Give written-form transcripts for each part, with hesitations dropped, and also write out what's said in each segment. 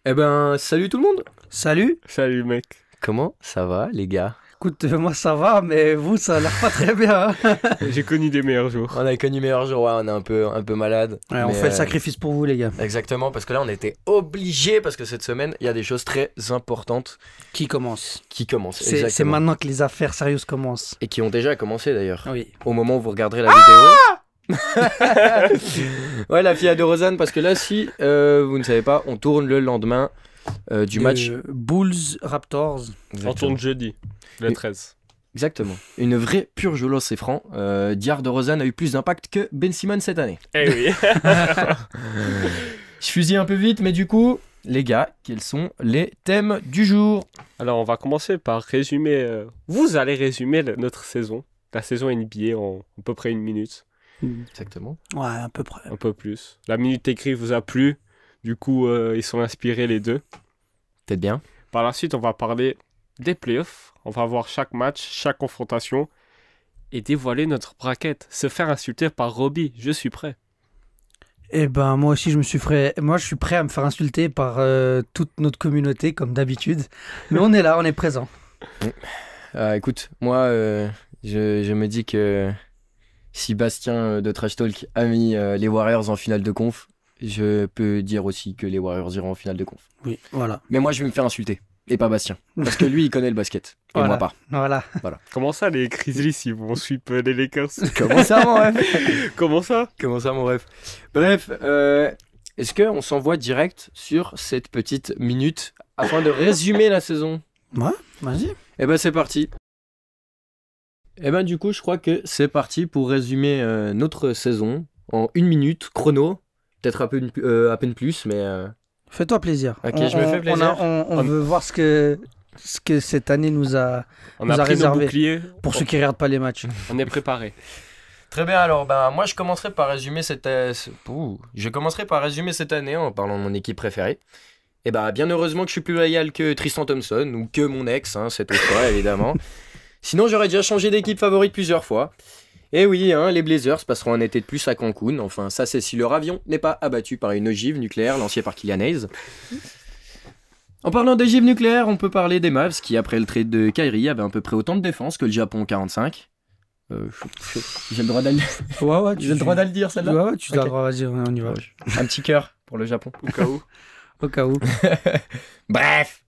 Eh ben, salut tout le monde. Salut. Salut mec. Comment ça va, les gars? Écoute, moi ça va, mais vous ça a l'air pas très bien. J'ai connu des meilleurs jours. On a connu meilleur jour, ouais, on est un peu malade. Ouais, on mais, fait le sacrifice pour vous, les gars. Exactement, parce que là, on était obligés, parce que cette semaine, il y a des choses très importantes Qui commence? qui commencent. C'est Exactement. maintenant que les affaires sérieuses commencent. Et qui ont déjà commencé d'ailleurs. Oui. Au moment où vous regarderez la vidéo. Ouais, la fille de Rosanne, parce que là, si vous ne savez pas, on tourne le lendemain du match. Bulls Raptors. On tourne jeudi, le Mais- 13. Exactement. Une vraie purge au lancer franc. Diar de Rosanne a eu plus d'impact que Ben Simmons cette année. Eh oui. Je fusille un peu vite, mais du coup, les gars, quels sont les thèmes du jour? Alors on va commencer par résumer. Vous allez résumer notre saison. La saison NBA en à peu près une minute. Exactement. Ouais, à peu près. Un peu plus. La minute écrite vous a plu. Du coup, ils sont inspirés les deux. Peut-être bien. Par la suite, on va parler des playoffs. On va voir chaque match, chaque confrontation. Et dévoiler notre braquette. Se faire insulter par Robbie. Je suis prêt. Eh ben, moi aussi, je suis prêt à me faire insulter par toute notre communauté, comme d'habitude. Mais on est là, on est présent. Écoute, moi, je me dis que si Bastien de Trash Talk a mis les Warriors en finale de conf, je peux dire aussi que les Warriors iront en finale de conf. Oui, voilà. Mais moi, je vais me faire insulter. Et pas Bastien. Parce que lui, il connaît le basket. Et Voilà. moi pas. Voilà. Comment ça, les Grizzlies, ils vont sweep les Lakers? Comment ça, mon ref? Comment ça? Comment ça, mon ref? Bref, est-ce qu'on s'envoie direct sur cette petite minute afin de résumer la saison? Ouais, vas-y. Eh ben, c'est parti. Eh ben, du coup, je crois que c'est parti pour résumer notre saison en une minute, chrono. Peut-être à peine plus, mais... Fais-toi plaisir. Ok, je me fais plaisir. On veut voir ce que cette année nous a On Nous a a pris nos réservé. boucliers. pour ceux qui regardent pas les matchs. On est préparé. Très bien, alors moi je commencerai par résumer je commencerai par résumer cette année en parlant de mon équipe préférée. Et bien heureusement que je suis plus loyal que Tristan Thompson ou que mon ex, cette autre fois évidemment. Sinon j'aurais déjà changé d'équipe favorite plusieurs fois. Et oui, les Blazers passeront un été de plus à Cancun. Enfin, ça c'est si leur avion n'est pas abattu par une ogive nucléaire lancée par Kylian Hayes. En parlant d'ogive nucléaire, on peut parler des Mavs qui, après le trade de Kyrie, avaient à peu près autant de défense que le Japon 45. J'ai le droit d'aller. Ouais, J'ai le droit d'aller dire celle-là. Ouais, tu Ok. dois le droit, vas-y, on y va. Un petit cœur pour le Japon. Au cas où. Au cas où. Bref.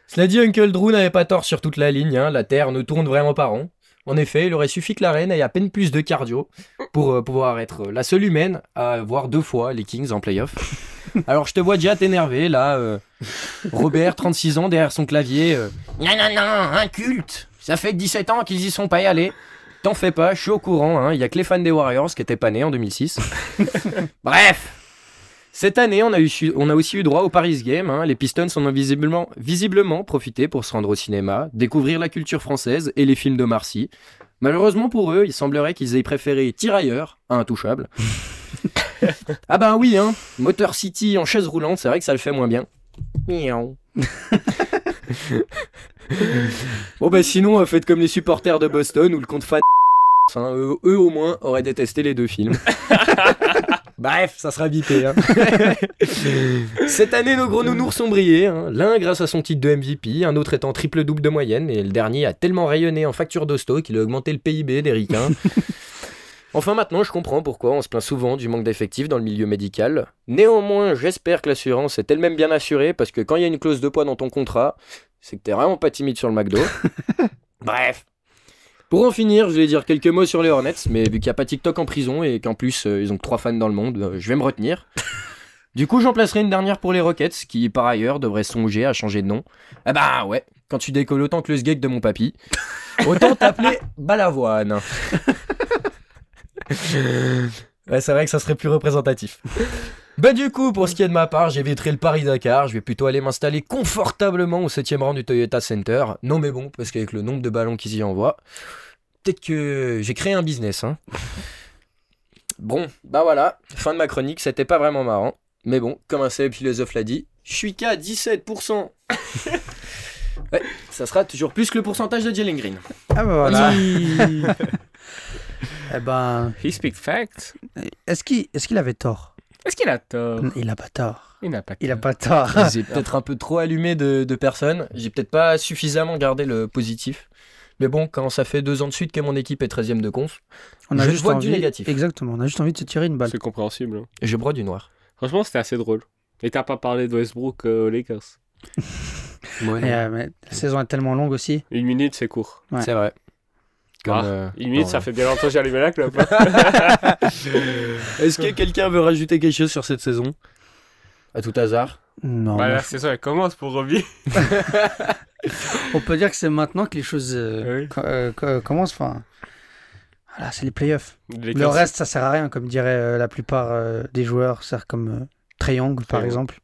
Cela dit, Uncle Drew n'avait pas tort sur toute la ligne. La Terre ne tourne vraiment pas rond. En effet, il aurait suffi que la reine ait à peine plus de cardio pour pouvoir être la seule humaine à voir 2 fois les Kings en playoff. Alors je te vois déjà t'énerver là. Robert, 36 ans, derrière son clavier. Non, inculte. Ça fait que 17 ans qu'ils y sont pas allés. T'en fais pas, je suis au courant. Il y a que les fans des Warriors qui étaient pas nés en 2006. Bref. Cette année, on a aussi eu droit au Paris Game. Les Pistons en ont visiblement profité pour se rendre au cinéma, découvrir la culture française et les films de Marcy. Malheureusement pour eux, il semblerait qu'ils aient préféré Tirailleurs à Intouchable. Ah ben oui, Motor City en chaise roulante, c'est vrai que ça le fait moins bien. Miaou. Bon sinon, faites comme les supporters de Boston ou le compte fan. Eux au moins auraient détesté les deux films. Bref, ça sera bipé. Cette année, nos gros nounours ont brillé. L'un grâce à son titre de MVP, un autre étant triple-double de moyenne, et le dernier a tellement rayonné en facture d'hosto qu'il a augmenté le PIB des ricains. Enfin, maintenant, je comprends pourquoi on se plaint souvent du manque d'effectifs dans le milieu médical. Néanmoins, j'espère que l'assurance est elle-même bien assurée, parce que quand il y a une clause de poids dans ton contrat, c'est que t'es vraiment pas timide sur le McDo. Bref. Pour en finir, je vais dire quelques mots sur les Hornets, mais vu qu'il n'y a pas TikTok en prison et qu'en plus ils ont que 3 fans dans le monde, je vais me retenir. Du coup, j'en placerai une dernière pour les Rockets, qui par ailleurs devraient songer à changer de nom. Ah bah ouais, quand tu décolles autant que le sgeg de mon papy, autant t'appeler Balavoine. Ouais, c'est vrai que ça serait plus représentatif. Du coup, pour ce qui est de ma part, j'éviterai le Paris-Dakar. Je vais plutôt aller m'installer confortablement au 7ème rang du Toyota Center. Non mais bon, parce qu'avec le nombre de ballons qu'ils y envoient, peut-être que j'ai créé un business. Bon, voilà, fin de ma chronique, c'était pas vraiment marrant. Mais bon, comme un célèbre philosophe l'a dit, je suis qu'à 17%. Ouais, ça sera toujours plus que le pourcentage de Jalen Green. Ah bah voilà. Eh ben, He speak facts. est-ce qu'il avait tort? Est-ce qu'il a tort? Il a pas tort. Il n'a pas Il a tort. pas tort. J'ai peut-être un peu trop allumé de personnes. J'ai peut-être pas suffisamment gardé le positif. Mais bon, quand ça fait 2 ans de suite que mon équipe est 13e de conf, On a je juste vois envie... du négatif. Exactement, on a juste envie de se tirer une balle. C'est compréhensible. Hein. je broie du noir. Franchement, c'était assez drôle. Et t'as pas parlé de Westbrook aux Lakers. Ouais, Mais la saison est tellement longue aussi. 1 minute, c'est court. Ouais. c'est vrai. Comme, 1 minute, dans- ça fait bien longtemps que j'ai allumé la clope. Est-ce que quelqu'un veut rajouter quelque chose sur cette saison? À tout hasard. Non, Bah, moi, la saison, elle commence pour Robbie. on peut dire que c'est maintenant que les choses Oui. commencent. Enfin, voilà, c'est les playoffs. Les Le reste, ça sert à rien, comme diraient la plupart des joueurs, c'est comme Trae Young, par Young. exemple.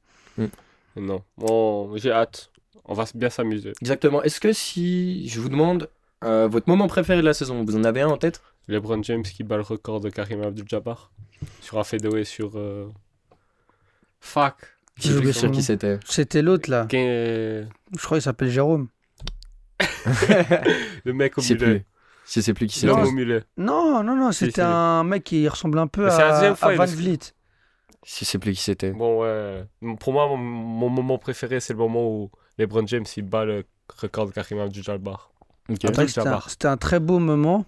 Non. Bon, j'ai hâte. On va bien s'amuser. Exactement. Est-ce que si je vous demande votre moment préféré de la saison, vous en avez un en tête? LeBron James qui bat le record de Karim Abdul-Jabbar sur un fadeaway sur. Fuck. Je J'ai sais oublié plus son sur nom. qui c'était. C'était l'autre, là. Le Je crois qu'il s'appelle Jérôme. mec au Je sais mulet. plus. Je sais plus qui c'était. L'homme au mulet. Non, Si, c'était si. un mec qui ressemble un peu Mais c'est la à deuxième fois, il Van est- Vliet. Je sais plus qui c'était. Bon, ouais. Pour moi, mon moment préféré, c'est le moment où LeBron James il bat le record de Karim Abdul-Jabbar. Ok. C'est vrai que Jabbar. c'était un très beau moment.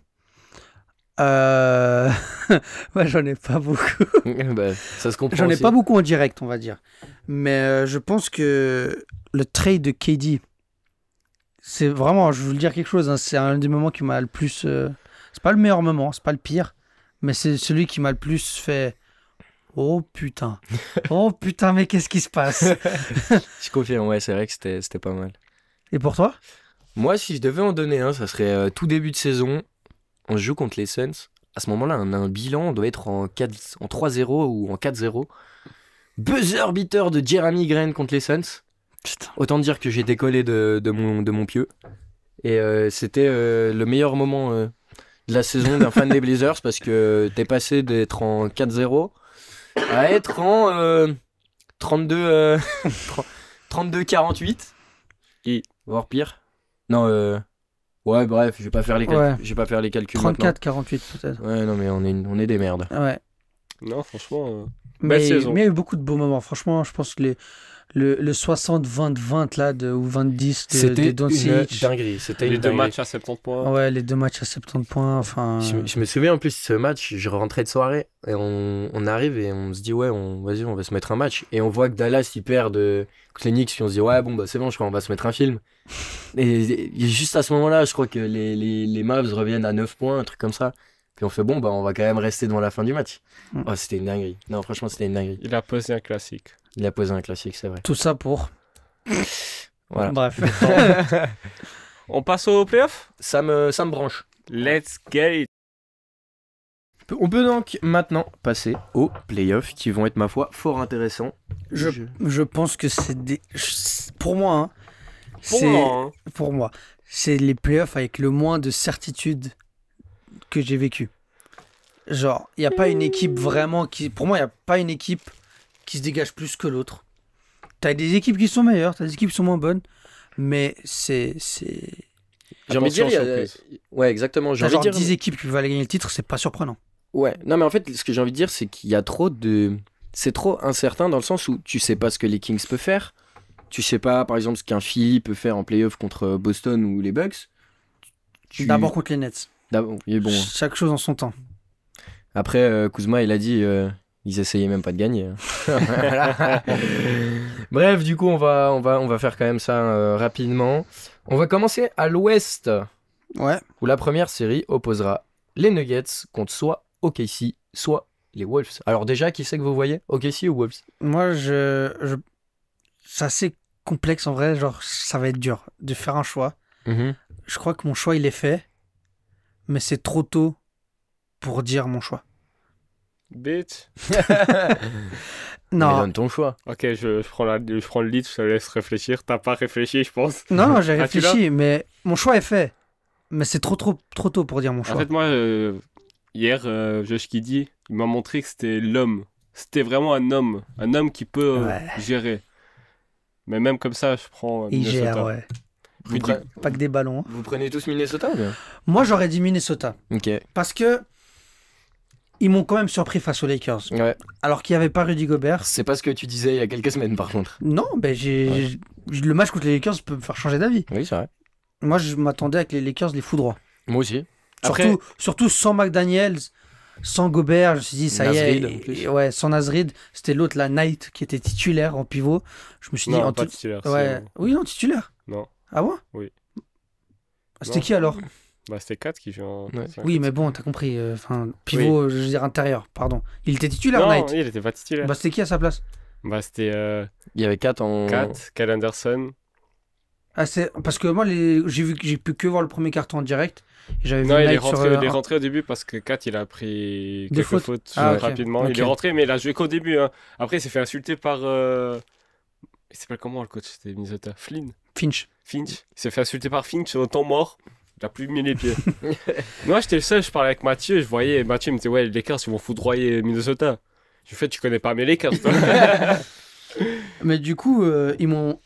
Ouais, j'en ai pas beaucoup. Bah, ça se comprend. J'en ai aussi. pas beaucoup en direct, on va dire. Mais je pense que le trade de KD, c'est vraiment, je veux le dire quelque chose, hein, c'est un des moments qui m'a le plus. C'est pas le meilleur moment, c'est pas le pire, mais c'est celui qui m'a le plus fait. Oh putain, oh putain, mais qu'est-ce qui se passe? Je confirme, ouais, c'est vrai que c'était pas mal. Et pour toi? Moi, si je devais en donner un, ça serait tout début de saison. On joue contre les Suns. À ce moment-là, on a un bilan, on doit être en 3-0 ou en 4-0. Buzzer beater de Jeremy Grant contre les Suns. Putain. Autant dire que j'ai décollé de mon pieu. Et c'était le meilleur moment de la saison d'un fan des Blazers parce que t'es passé d'être en 4-0 à être en 32-48. Et voire pire. Non, ouais, bref, je vais pas faire les, Ouais. je vais pas faire les calculs maintenant. 34-48 peut-être. Ouais, non, mais on est des merdes. Ouais. Non, franchement. Mais, Belle saison. mais il y a eu beaucoup de beaux moments. Franchement, je pense que le 60-20-20 là, ou 20-10 de C'était une Doncic. dinguerie. C'était Les une deux dinguerie. matchs à 70 points. Ouais, les deux matchs à 70 points. Enfin, Je me souviens en plus de ce match, je rentrais de soirée et on arrive et on se dit ouais, vas-y, on va se mettre un match. Et on voit que Dallas il perd contre les Knicks, puis on se dit ouais, bon bah c'est bon, je crois on va se mettre un film. Et juste à ce moment-là, je crois que les Mavs reviennent à 9 points, un truc comme ça. Puis on fait bon bah on va quand même rester devant la fin du match. Mm. Oh, c'était une dinguerie. Non, franchement, c'était une dinguerie. Il a posé un classique. Il a posé un classique, c'est vrai. tout ça pour. Voilà. Bref. On passe au playoff. Ça me branche. Let's get it. On peut donc maintenant passer aux playoffs qui vont être, ma foi, fort intéressants. Je pense que c'est des. Pour moi, hein, Pour c'est- moi, hein. pour moi, c'est les playoffs avec le moins de certitude que j'ai vécu. Genre, il n'y a pas une équipe vraiment qui. Pour moi, il n'y a pas une équipe qui se dégage plus que l'autre. T'as des équipes qui sont meilleures, t'as des équipes qui sont moins bonnes, mais c'est. J'ai envie de dire, Attention, surprise. ouais, exactement. J'ai T'as envie genre de dire, 10 équipes qui veulent aller gagner le titre, c'est pas surprenant. ouais. Non, mais en fait, ce que j'ai envie de dire, c'est qu'il y a trop de. C'est trop incertain dans le sens où tu sais pas ce que les Kings peuvent faire. Tu sais pas, par exemple, ce qu'un Philly peut faire en playoff contre Boston ou les Bucks. D'abord contre les Nets. Et bon. Chaque chose en son temps. Après, Kuzma, il a dit, ils essayaient même pas de gagner. Voilà. Bref, du coup, on va faire quand même ça rapidement. On va commencer à l'Ouest, Ouais. où la première série opposera les Nuggets contre soit OKC, soit les Wolves. Alors déjà, qui c'est que vous voyez, OKC ou Wolves? Moi, c'est assez complexe en vrai. Genre, ça va être dur de faire un choix. Je crois que mon choix, il est fait. Mais c'est trop tôt pour dire mon choix. Bitch. Mais Non, donne ton choix. Ok, je prends le lead, je te laisse réfléchir. T'as pas réfléchi, je pense. non, j'ai Ah, tu réfléchi, mais mon choix est fait. Mais c'est trop tôt pour dire mon choix. En fait, moi, hier, Josh Kiddy, il m'a montré que c'était l'homme. C'était vraiment un homme qui peut Ouais. gérer. Mais même comme ça, je prends Il Minnesota. gère, ouais. Je lui dis- Pas que des ballons. hein. Vous prenez tous Minnesota ou bien? Moi, j'aurais dit Minnesota. Ok. Parce que ils m'ont quand même surpris face aux Lakers. Ouais. Alors qu'il n'y avait pas Rudy Gobert. C'est pas ce que tu disais il y a quelques semaines, par contre. Non, ben le match contre les Lakers peut me faire changer d'avis. Oui, c'est vrai. Moi, je m'attendais à que les Lakers les foudroient. Moi aussi. Après, Surtout sans McDaniels, sans Gobert. Je me suis dit, ça Nasrid, y en est. plus. Ouais, sans Nasrid. C'était l'autre, la Knight, qui était titulaire en pivot. Je me suis dit, Non, en pas tout. titulaire. Ouais. Oui, non, titulaire. Non. Ah ouais? Oui. C'était Non. qui alors? Bah, c'était 4 qui joue en. Ouais. Oui, mais bon, t'as compris. Enfin, pivot, je veux dire intérieur, pardon. Il était titulaire, Non, Knight. il était pas titulaire. Bah, c'était qui à sa place? Bah, c'était il y avait 4 en... 4, Kyle Anderson. Ah, c'est parce que moi, j'ai pu que voir le premier carton en direct. Et j'avais vu Non, il est Knight sur. rentré au début parce que 4, il a pris Des quelques fautes. fautes Ah, ok. rapidement. Ok. Il est rentré, mais il a joué qu'au début. Hein. Après, il s'est fait insulter par. Il s'appelle comment le coach? C'était Minnesota. Finch. Finch. Il s'est fait insulter par Finch au temps mort. Il a plus mis les pieds. Moi, j'étais le seul, je parlais avec Mathieu. Je voyais, Mathieu me disait, ouais, les Lakers, ils vont foudroyer Minnesota. Je lui fais, tu connais pas mes Lakers, toi. Mais du coup, ils m'ont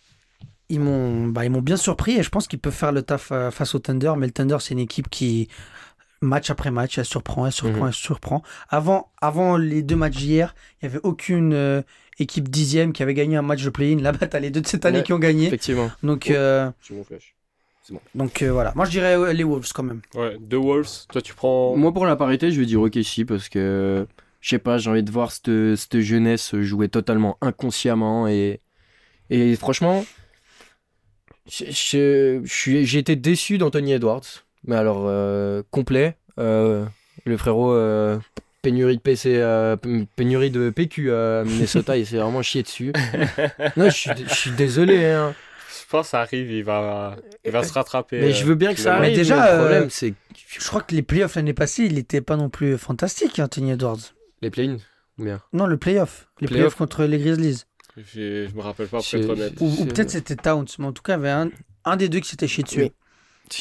bien surpris et je pense qu'ils peuvent faire le taf face au Thunder. Mais le Thunder, c'est une équipe qui, match après match, elle surprend. Elle surprend. Avant les 2 matchs d'hier, il n'y avait aucune équipe 10e qui avait gagné un match de play-in. Là-bas, t'as les 2 de cette année Ouais, qui ont gagné. Effectivement. Donc, C'est mon flash. voilà. Moi, je dirais les Wolves quand même. Ouais, The Wolves. Toi, tu prends. Moi, pour la parité, je vais dire OKC parce que, je sais pas, j'ai envie de voir cette jeunesse jouer totalement inconsciemment et franchement, j'ai été déçu d'Anthony Edwards. Mais alors, complet. Le frérot, pénurie de PC, pénurie de PQ à Minnesota, il s'est vraiment chié dessus. Non, je suis désolé, hein. Je pense que ça arrive, il va se rattraper. Mais je veux bien que ça finalement. arrive. Mais déjà, mais le problème, c'est Je crois que les playoffs l'année passée, il n'était pas non plus fantastique, Anthony Edwards. les play-ins. Bien. Non, le playoff. Les Playoff. playoffs contre les Grizzlies. Je me rappelle pas, pour C'est- être honnête. Ou C'est- peut-être c'était Towns. Mais en tout cas, il y avait un des 2 qui s'était chié dessus. Mais-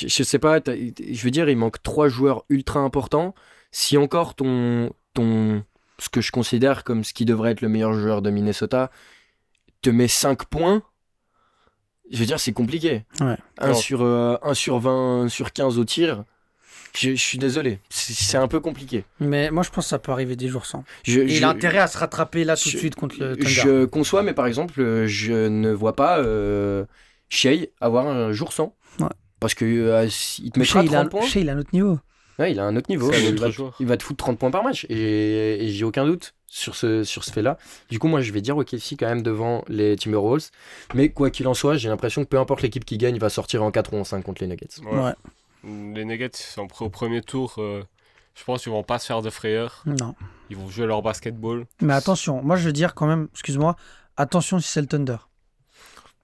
Je sais pas, je veux dire, il manque 3 joueurs ultra importants. Si encore ce que je considère comme ce qui devrait être le meilleur joueur de Minnesota, te met 5 points, je veux dire, c'est compliqué. Ouais. 1 Non. sur 20, 1 sur 15 au tir, je suis désolé. C'est un peu compliqué. Mais moi, je pense que ça peut arriver des jours sans. Je, Et il je- a intérêt à se rattraper là tout de je- suite contre le Thunder. Je conçois, mais par exemple, je ne vois pas Shea avoir un jour sans. Ouais. Parce que il te mettra Shea, 30 points. Shea, il a un autre niveau. Ouais, il a un autre niveau. C'est un Il autre va, joueur. il va te foutre 30 points par match. Et j'ai aucun doute sur ce fait-là. Du coup, moi, je vais dire OKC quand même devant les Timberwolves. Mais quoi qu'il en soit, j'ai l'impression que peu importe l'équipe qui gagne, il va sortir en 4 ou en 5 contre les Nuggets. Ouais. Les Nuggets sont prêts au premier tour. Je pense qu'ils vont pas se faire de frayeur. Non. Ils vont jouer leur basketball. Mais attention, moi je veux dire quand même, excuse-moi, attention si c'est le Thunder.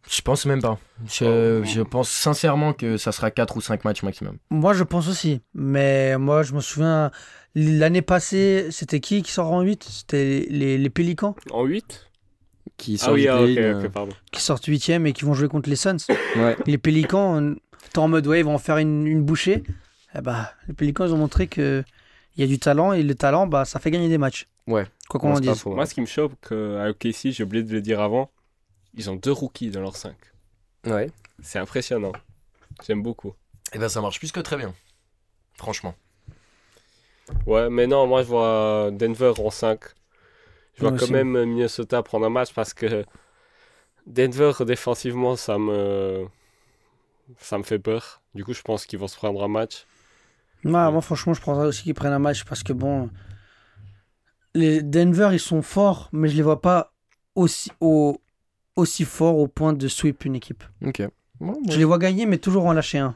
Je pense même pas. Je pense sincèrement que ça sera 4 ou 5 matchs maximum. Moi je pense aussi. Mais moi je me souviens, l'année passée, c'était qui sort en 8? C'était les Pélicans En 8 Qui Ah oui, du ok, play-in, ok, pardon. qui sortent 8e et qui vont jouer contre les Suns. Ouais. Les Pélicans, t'es en mode ouais, ils vont en faire une bouchée. Eh bah, les Pélicans ils ont montré que il y a du talent et le talent, bah, ça fait gagner des matchs. Ouais. Quoi qu'on en c'est pas dise. faux, ouais. Moi, ce qui me choque à OKC, j'ai oublié de le dire avant, ils ont 2 rookies dans leurs 5. Ouais. C'est impressionnant. J'aime beaucoup. Et ben ça marche plus que très bien. Franchement. Ouais, mais non, moi je vois Denver en 5. Je vois Moi quand aussi. même Minnesota prendre un match parce que Denver défensivement ça me fait peur. Du coup, je pense qu'ils vont se prendre un match. Moi franchement, je prendrais aussi qu'ils prennent un match parce que bon, les Denver ils sont forts, mais je les vois pas aussi forts au point de sweep une équipe. Ok. Bon, Je les vois gagner, mais toujours en lâcher un.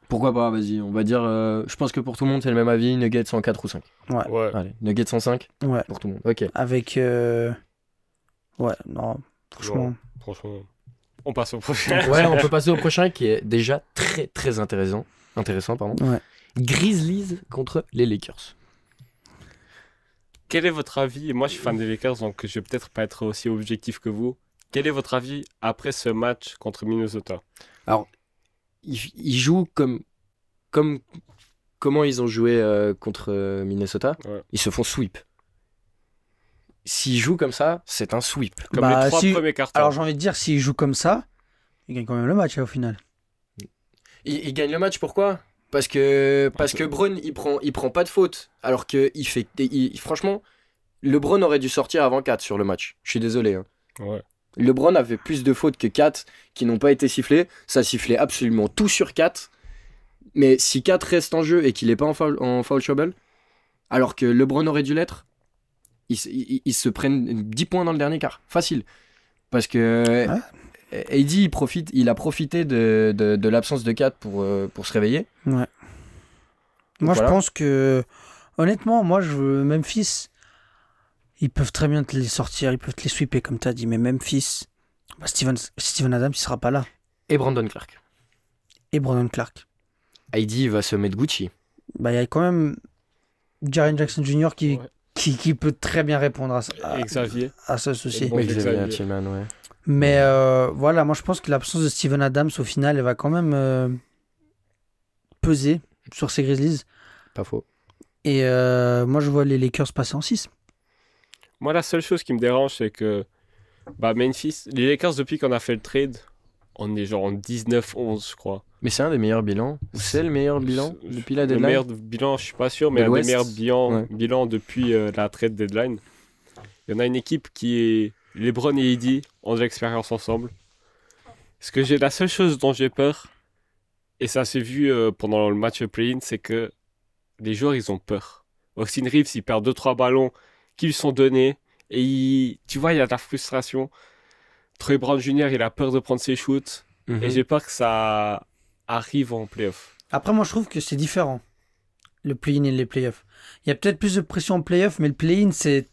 pourquoi pas, vas-y. On va dire, je pense que pour tout le monde, c'est le même avis. Nuggets en 4 ou 5. Ouais. Allez, Nuggets en 5 Ouais. pour tout le monde. Ok. Avec ouais, non, franchement. Non. Franchement, on passe au prochain. Ouais, on peut passer au prochain qui est déjà très très intéressant. Pardon. Ouais. Grizzlies contre les Lakers. Quel est votre avis? Moi, je suis fan des Lakers, donc je vais peut-être pas être aussi objectif que vous. Quel est votre avis après ce match contre Minnesota? Ils jouent comment ils ont joué contre Minnesota. Ouais. Ils se font sweep. S'ils jouent comme ça, c'est un sweep. Comme Bah, les 3 si- premiers cartons. Alors j'ai envie de dire, s'ils jouent comme ça, ils gagnent quand même le match au final. Ils gagnent le match, pourquoi? Parce que Bron, il prend pas de faute. Alors que franchement, LeBron aurait dû sortir avant 4 sur le match. Je suis désolé. Hein. Ouais. LeBron avait plus de fautes que 4 qui n'ont pas été sifflées. Ça sifflait absolument tout sur 4. Mais si 4 reste en jeu et qu'il n'est pas en foul trouble, alors que LeBron aurait dû l'être, ils se prennent 10 points dans le dernier quart. Facile. Parce que AD, il a profité de l'absence de 4 pour se réveiller. Ouais. Donc Je pense que, honnêtement, Memphis, ils peuvent très bien te les sortir, ils peuvent te les sweeper, comme tu as dit. Mais Memphis, Steven Adams, il sera pas là. Et Brandon Clark. Et Brandon Clark. AD va se mettre Gucci. Il y a quand même Jaren Jackson Jr. qui peut très bien répondre à ce souci. Bon, Xavier Tillman, ouais. Mais voilà, moi je pense que l'absence de Steven Adams, au final, elle va quand même peser sur ces Grizzlies. Pas faux. Et moi je vois les Lakers passer en 6. Moi, la seule chose qui me dérange, c'est que Memphis, les Lakers, depuis qu'on a fait le trade, on est genre en 19-11, je crois. Mais c'est un des meilleurs bilans. C'est le meilleur bilan depuis la Le deadline. meilleur bilan, je suis pas sûr, mais De un des l'Ouest. meilleurs bilans depuis la trade deadline. Il y en a une équipe qui est LeBron et AD ont de l'expérience ensemble. La seule chose dont j'ai peur, et ça s'est vu pendant le match play-in, c'est que les joueurs, ils ont peur. Austin Reeves, il perd 2-3 ballons qui lui sont donnés, et tu vois, il y a de la frustration. Troy Brown Jr., il a peur de prendre ses shoots, et j'ai peur que ça arrive en playoff. Après, moi je trouve que c'est différent, le play-in et les playoffs. Il y a peut-être plus de pression en playoff, mais le play-in, c'est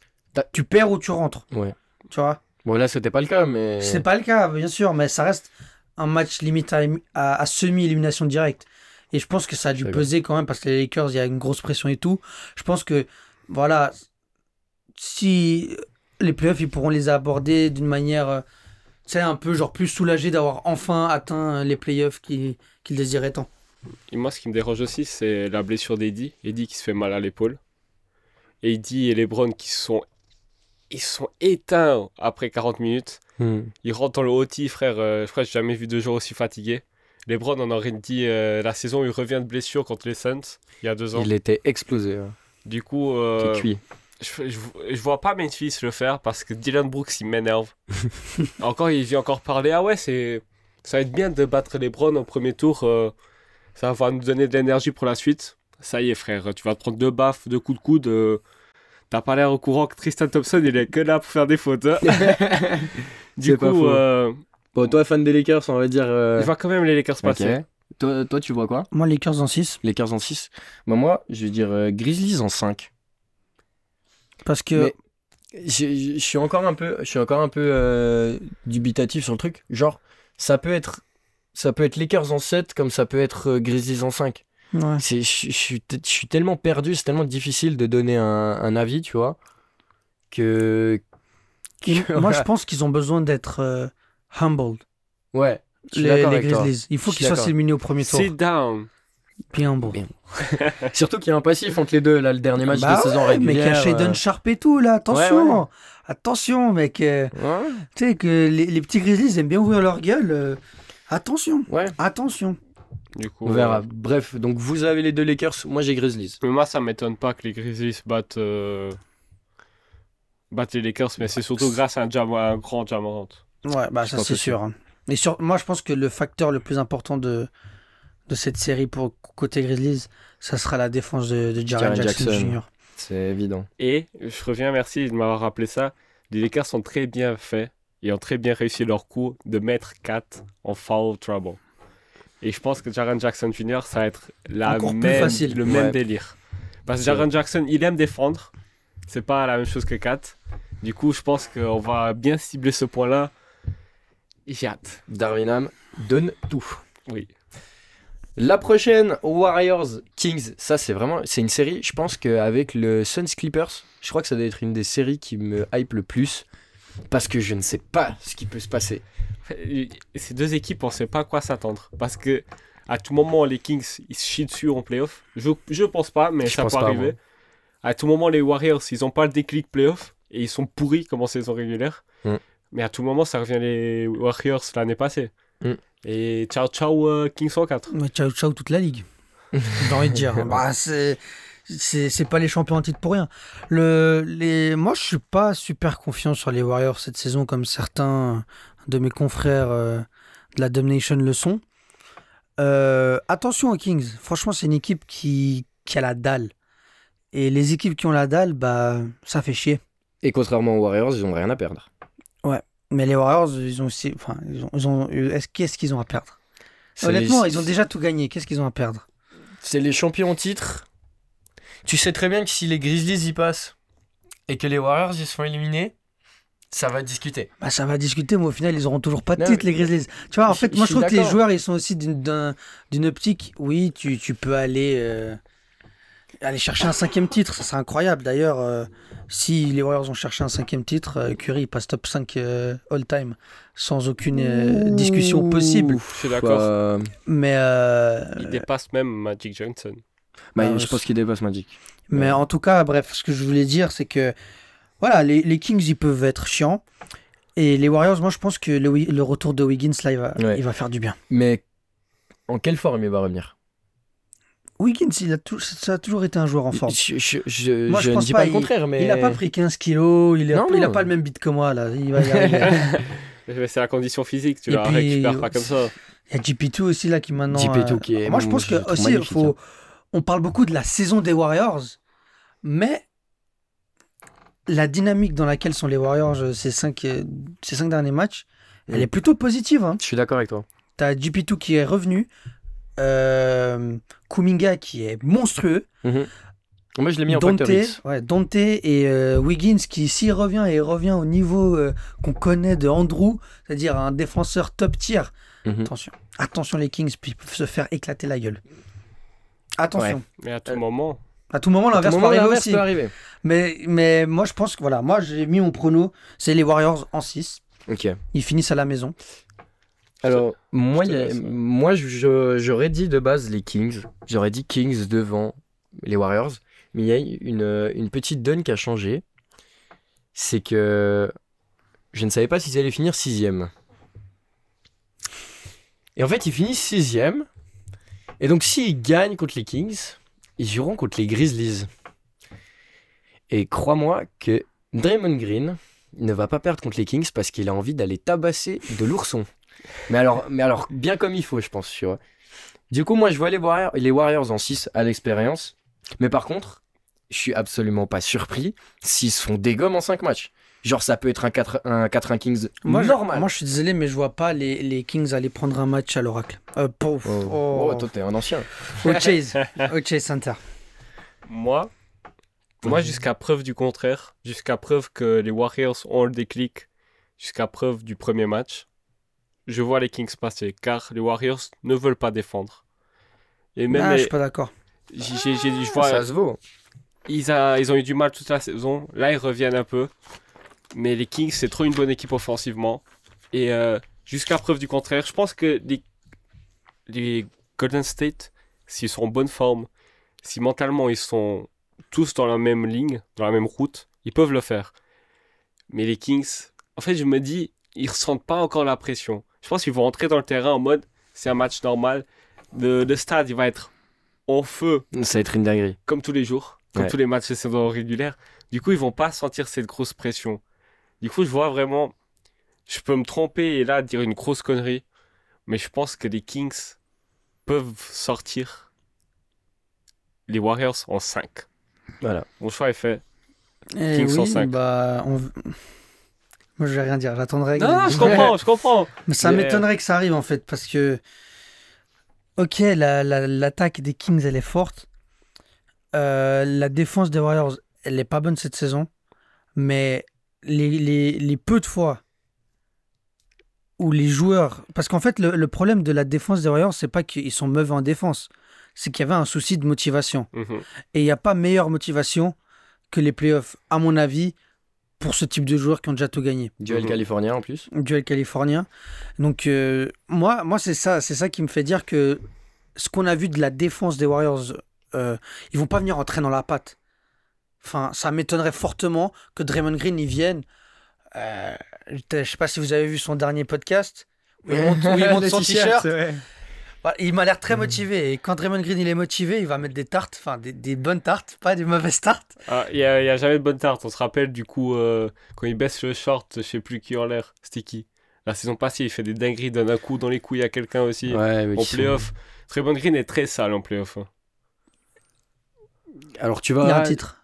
tu perds ou tu rentres. Ouais. Tu vois. Bon, là, c'était pas le cas, mais. C'est pas le cas, bien sûr, mais ça reste un match limite à semi-élimination directe. Et je pense que ça a dû peser quand même, parce que les Lakers, il y a une grosse pression et tout. Je pense que, voilà, si les playoffs, ils pourront les aborder d'une manière, tu sais, un peu genre plus soulagé d'avoir enfin atteint les playoffs qu'ils désiraient tant. Et moi, ce qui me dérange aussi, c'est la blessure d'Eddie. Eddie qui se fait mal à l'épaule. Eddie et LeBron ils sont éteints après 40 minutes. Ils rentrent dans le OT, frère. Je crois que j'ai jamais vu 2 joueurs aussi fatigués. LeBron, on aurait dit la saison où il revient de blessure contre les Suns, il y a 2 ans. Il était explosé. Ouais. Du coup, cuit. je vois pas Memphis le faire parce que Dylan Brooks, il m'énerve. Il vient encore parler. Ah ouais, ça va être bien de battre LeBron au premier tour. Ça va nous donner de l'énergie pour la suite. Ça y est, frère. Tu vas te prendre 2 baffes, 2 coups de coude. T'as pas l'air au courant que Tristan Thompson, il est que là pour faire des fautes. Du coup, bon, toi, fan des Lakers, on va dire. je vois quand même les Lakers passer. Okay. Toi, tu vois quoi? Moi, Lakers en 6. Lakers en 6. Bah, moi, je vais dire Grizzlies en 5. Parce que. Je suis encore un peu dubitatif sur le truc. Genre, ça peut être Lakers en 7 comme ça peut être Grizzlies en 5. Ouais. Je suis tellement perdu, c'est tellement difficile de donner un avis, tu vois, moi, je pense qu'ils ont besoin d'être humbled. Ouais, les Grizzlies. Il faut qu'ils soient éliminés au premier tour. Sit down. Bien humble. Surtout qu'il y a un passif entre les deux, là, le dernier match de saison régulière. Mais qu'il y a Shaedon Sharpe et tout, là, attention. Ouais. Attention, mec. Tu sais que les petits Grizzlies aiment bien ouvrir leur gueule. Attention. Ouais. Attention. Du coup, on verra. Bref, donc vous avez les 2 Lakers, moi j'ai Grizzlies. Mais moi, ça m'étonne pas que les Grizzlies battent les Lakers, mais c'est surtout grâce à un grand Ja Morant. Ouais, ça c'est sûr. Hein. Et moi, je pense que le facteur le plus important de cette série pour côté Grizzlies, ça sera la défense de Jaren Jackson Jr. C'est évident. Et je reviens, merci de m'avoir rappelé ça. Les Lakers sont très bien faits et ont très bien réussi leur coup de mettre 4 en foul trouble. Et je pense que Jaren Jackson Jr., ça va être le même délire. Parce que Jaren Jackson, il aime défendre. C'est pas la même chose que 4. Du coup, je pense qu'on va bien cibler ce point-là. J'ai hâte. Darvin Ham donne tout. Oui. La prochaine, Warriors Kings. Ça, c'est une série. Je pense qu'avec le Suns Clippers, je crois que ça doit être une des séries qui me hype le plus. Parce que je ne sais pas ce qui peut se passer. Ces 2 équipes, on ne sait pas à quoi s'attendre. Parce que à tout moment, les Kings, ils se chient dessus en playoff. Je pense pas, mais ça peut arriver. À tout moment, les Warriors, ils n'ont pas le déclic playoff. Et ils sont pourris comme en saison régulière. Mais à tout moment, ça revient les Warriors l'année passée. Et ciao, Kings 104. Ouais, ciao, toute la ligue. j'ai envie de dire. Bah, c'est pas les champions en titre pour rien. Moi, je suis pas super confiant sur les Warriors cette saison, comme certains de mes confrères de la Domination le sont. Attention aux Kings. Franchement, c'est une équipe qui a la dalle. Et les équipes qui ont la dalle, bah, ça fait chier. Et contrairement aux Warriors, ils ont rien à perdre. Ouais. Mais les Warriors, ils ont aussi. Enfin, qu'est-ce qu'ils ont à perdre? Honnêtement, ils ont déjà tout gagné. Qu'est-ce qu'ils ont à perdre? C'est les champions en titre. Tu sais très bien que si les Grizzlies y passent et que les Warriors y sont éliminés, ça va discuter. Bah, ça va discuter, mais au final, ils auront toujours pas de Non, titre, les Grizzlies. Tu vois, en fait, moi, je trouve que les d'accord. joueurs, ils sont aussi d'une optique. Oui, tu peux aller chercher un 5e titre. Ça serait incroyable. D'ailleurs, si les Warriors ont cherché un 5e titre, Curry passe top 5 all-time sans aucune discussion possible. Je suis d'accord. Mais, Il dépasse même Magic Johnson. Je pense qu'il dépasse Magic. Mais en tout cas, bref, ce que je voulais dire, c'est que voilà, les Kings, ils peuvent être chiants. Et les Warriors, moi, je pense que le retour de Wiggins, là, il va faire du bien. Mais en quelle forme il va revenir? Wiggins, ça a toujours été un joueur en forme. Moi, je pense ne dis pas, pas le contraire, mais... Il a pas pris 15 kilos, il a Non. pas le même beat que moi, là. Il va y arriver. Mais c'est la condition physique, tu Et la puis, récupères pas comme ça. Il y a GP2 aussi, là, qui maintenant... GP2 qui est... Moi, je pense que trouve aussi, magnifique, hein. on parle beaucoup de la saison des Warriors, mais la dynamique dans laquelle sont les Warriors ces 5 derniers matchs, elle est plutôt positive. Hein. Je suis d'accord avec toi. T'as GP2 qui est revenu, Kuminga qui est monstrueux, Moi, je l'ai mis en factor X. Dante et Wiggins qui, s'il revient, et revient au niveau qu'on connaît de Andrew, c'est-à-dire un défenseur top tier. Attention, les Kings peuvent se faire éclater la gueule. Attention. Ouais. Mais à tout moment. À tout moment, l'inverse peut arriver aussi. Peut Mais moi, je pense que voilà, moi, j'ai mis mon prono, c'est les Warriors en 6. Ok. Ils finissent à la maison. Alors, moi, Je te laisse. moi j'aurais dit de base les Kings. J'aurais dit Kings devant les Warriors. Mais il y a une petite donne qui a changé. C'est que je ne savais pas s'ils allaient finir 6e. Et en fait, ils finissent 6e. Et donc, s'ils gagnent contre les Kings, ils joueront contre les Grizzlies. Et crois-moi que Draymond Green ne va pas perdre contre les Kings parce qu'il a envie d'aller tabasser de l'ourson. Mais alors, bien comme il faut, je pense. Tu vois. Du coup, moi, je vois les Warriors en 6 à l'expérience. Mais par contre, je suis absolument pas surpris s'ils se font des gommes en 5 matchs. Genre, ça peut être un 4-1 Kings normal. Moi, je suis désolé, mais je vois pas les Kings aller prendre un match à l'Oracle. Oh, toi, t'es un ancien. Au Chase Center. Moi, jusqu'à preuve du contraire, jusqu'à preuve que les Warriors ont le déclic, jusqu'à preuve du premier match, je vois les Kings passer, car les Warriors ne veulent pas défendre. Et même Je suis pas d'accord. je vois, Ça se vaut. ils ont eu du mal toute la saison, là ils reviennent un peu, mais les Kings c'est trop une bonne équipe offensivement, et jusqu'à preuve du contraire, je pense que les Golden State, s'ils sont en bonne forme, si mentalement ils sont tous dans la même ligne, dans la même route, ils peuvent le faire. Mais les Kings, en fait, je me dis, ils ressentent pas encore la pression. Je pense qu'ils vont rentrer dans le terrain en mode, c'est un match normal. Le stade, il va être en feu, Ça va être une dinguerie. comme tous les jours, comme tous les matchs de saison régulière. Du coup, ils vont pas sentir cette grosse pression. Du coup, je vois vraiment, je peux me tromper et là dire une grosse connerie, mais je pense que les Kings peuvent sortir les Warriors en 5. Voilà. Mon choix est fait. Eh Kings oui, 105. bah, moi, je vais rien dire. J'attendrai. Non, je comprends. Mais ça Mais, m'étonnerait que ça arrive, en fait, parce que... Ok, l'attaque des Kings, elle est forte. La défense des Warriors, elle n'est pas bonne cette saison. Mais les peu de fois où les joueurs... Parce qu'en fait, le problème de la défense des Warriors, c'est pas qu'ils sont mauvais en défense. C'est qu'il y avait un souci de motivation. Et il n'y a pas meilleure motivation que les playoffs, à mon avis, pour ce type de joueurs qui ont déjà tout gagné. Duel californien en plus. Duel californien. Donc, moi c'est ça qui me fait dire que ce qu'on a vu de la défense des Warriors, ils vont pas venir en traînant la patte. Enfin, ça m'étonnerait fortement que Draymond Green y vienne. Je sais pas si vous avez vu son dernier podcast, où il monte son t-shirt. Bah, il m'a l'air très motivé. Et quand Draymond Green il est motivé, il va mettre des tartes, enfin des bonnes tartes, pas des mauvaises tartes. Ah, il y a jamais de bonne tarte. On se rappelle du coup quand il baisse le short, je sais plus qui en l'air. C'était qui? La saison passée, il fait des dingueries, donne un coup dans les couilles à quelqu'un aussi. Ouais, mais En playoff. Draymond Green est très sale en playoff. Hein. Alors tu Il y a un verras, titre.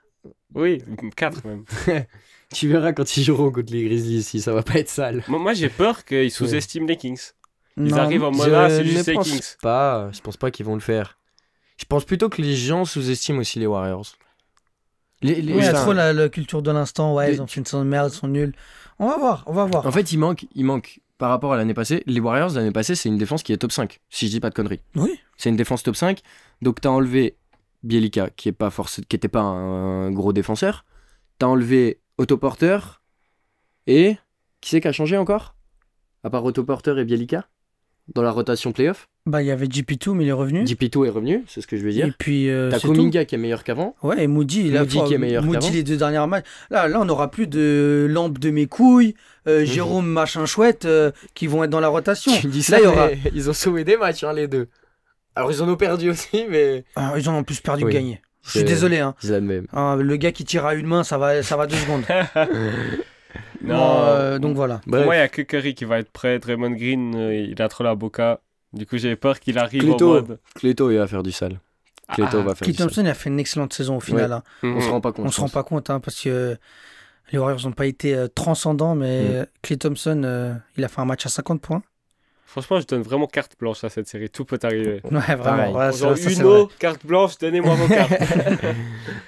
Oui, 4 même. tu verras quand ils joueront contre les Grizzlies si ça va pas être sale. Moi j'ai peur qu'ils sous-estiment les Kings. Ils Non, arrivent en mode ah, c'est juste ne les pense Kings. pas, je pense pas qu'ils vont le faire. Je pense plutôt que les gens sous-estiment aussi les Warriors. Oui, il y a enfin, trop la culture de l'instant. Ouais, les- ils ont fait une saison de merde, ils sont nuls. On va voir, on va voir. En fait, il manque par rapport à l'année passée. Les Warriors l'année passée, c'est une défense qui est top 5, si je dis pas de conneries. Oui. C'est une défense top 5. Donc t'as enlevé Bielica, qui était pas un gros défenseur. T'as enlevé Otto Porter et qui c'est qui a changé encore? À part Otto Porter et Bielica dans la rotation playoff. Bah, il y avait GP2, mais il est revenu. JP2 est revenu, c'est ce que je veux Et dire. puis, T'as c'est Kuminga qui est meilleur qu'avant. tout. Ouais, et Moody, Moody qui est meilleur Moody qu'avant. les 2 dernières matchs. Là, on n'aura plus de lampe de mes couilles, Jérôme machin chouette qui vont être dans la rotation. Tu me dis Là, ça, il y aura. mais ils ont sauvé des matchs, hein, les deux. Alors ils en ont perdu aussi, mais Ah, ils en ont plus perdu Oui. que gagné. Je suis C'est- désolé. Hein. ils admettent. Ah, le gars qui tire à une main, ça va 2 secondes. Non. Bon, donc voilà. Pour moi, il n'y a que Curry qui va être prêt. Draymond Green, il a trop la boca. Du coup, j'ai peur qu'il arrive Cléto. en mode. Cléto, il va faire du sale. Cléto va faire Klay du sale. Thompson il a fait une excellente saison au final. Hein. On se rend pas compte. On se rend pas compte hein, parce que les Warriors n'ont pas été transcendants, mais Klay Thompson, il a fait un match à 50 points. Franchement, je donne vraiment carte blanche à cette série. Tout peut arriver. Ouais, vraiment. Pareil. Ouais, Genre, ça, c'est Uno, vrai. carte blanche, donnez-moi vos cartes.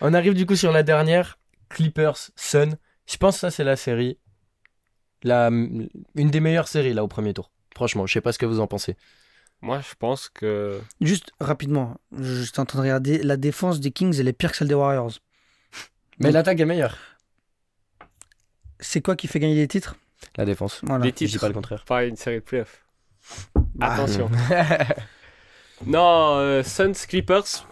On arrive du coup sur la dernière. Clippers, Sun. Je pense que ça, c'est la série. Une des meilleures séries là au premier tour. Franchement, je sais pas ce que vous en pensez. Moi, je pense que. Juste rapidement, je suis en train de regarder la défense des Kings, elle est pire que celle des Warriors. Mais l'attaque est meilleure. C'est quoi qui fait gagner les titres? La défense. Voilà. Les Je dis titres, pas le contraire. pas une série de playoffs. Bah, Attention. Non, Suns Clippers.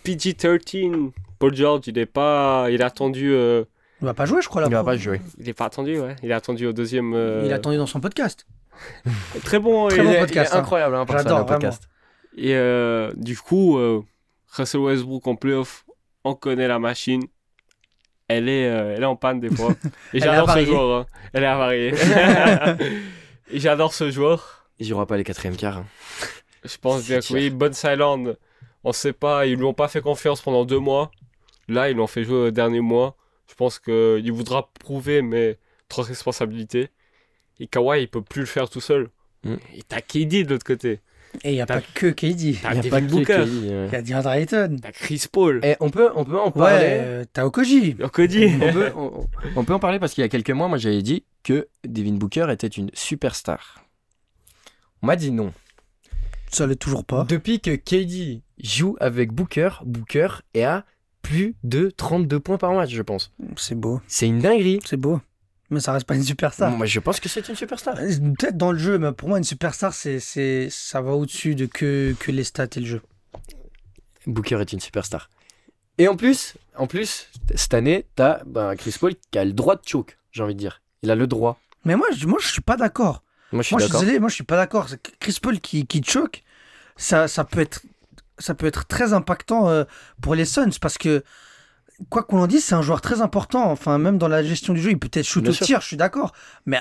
PG-13. Paul George, il a attendu. Il va pas jouer, je crois. Là, Il va pas jouer. Il est pas attendu, ouais. Il a attendu au deuxième. Il a attendu dans son podcast. Très bon. Très il bon est- podcast, Il est hein. incroyable, hein, J'adore, le podcast. Et du coup, Russell Westbrook en playoff, on connaît la machine. Elle est en panne des fois. Et Elle est j'adore ce avariée. joueur. Hein. Elle est avariée. Et j'adore ce joueur. Il jouera pas les quatrièmes quarts. hein. Je pense bien que C'est oui. Bonne Island, on sait pas. Ils lui ont pas fait confiance pendant 2 mois. Là, ils l'ont fait jouer au dernier mois. Je pense qu'il voudra prouver, mais trop de responsabilité. Et Kawhi, il peut plus le faire tout seul. Mm. Et t'as KD de l'autre côté. Et il n'y a T'as- pas que KD. T'as Il y a Devin pas que Booker. Kelly, ouais. Il y a DeAndre Ayton. T'as Chris Paul. Et on peut en Ouais, parler. t'as Okoji. Cody. On peut en parler parce qu'il y a quelques mois, moi j'avais dit que Devin Booker était une superstar. On m'a dit non. Ça l'est toujours pas. Depuis que KD joue avec Booker, Booker est à plus de 32 points par match, je pense. C'est beau. C'est une dinguerie. C'est beau. Mais ça reste pas une superstar. Moi je pense que c'est une superstar. Peut-être dans le jeu, mais pour moi, une superstar, ça va au-dessus de que les stats et le jeu. Booker est une superstar. Et en plus, cette année, t'as Chris Paul qui a le droit de choke, j'ai envie de dire. Il a le droit. Mais moi, je suis pas d'accord. Moi je suis Moi, je suis d'accord. désolé, moi, je suis pas d'accord. C'est que Chris Paul qui choke, ça peut être très impactant pour les Suns parce que, quoi qu'on en dise, c'est un joueur très important. Enfin, même dans la gestion du jeu, il peut être shoot Bien au sûr. tir, je suis d'accord. Mais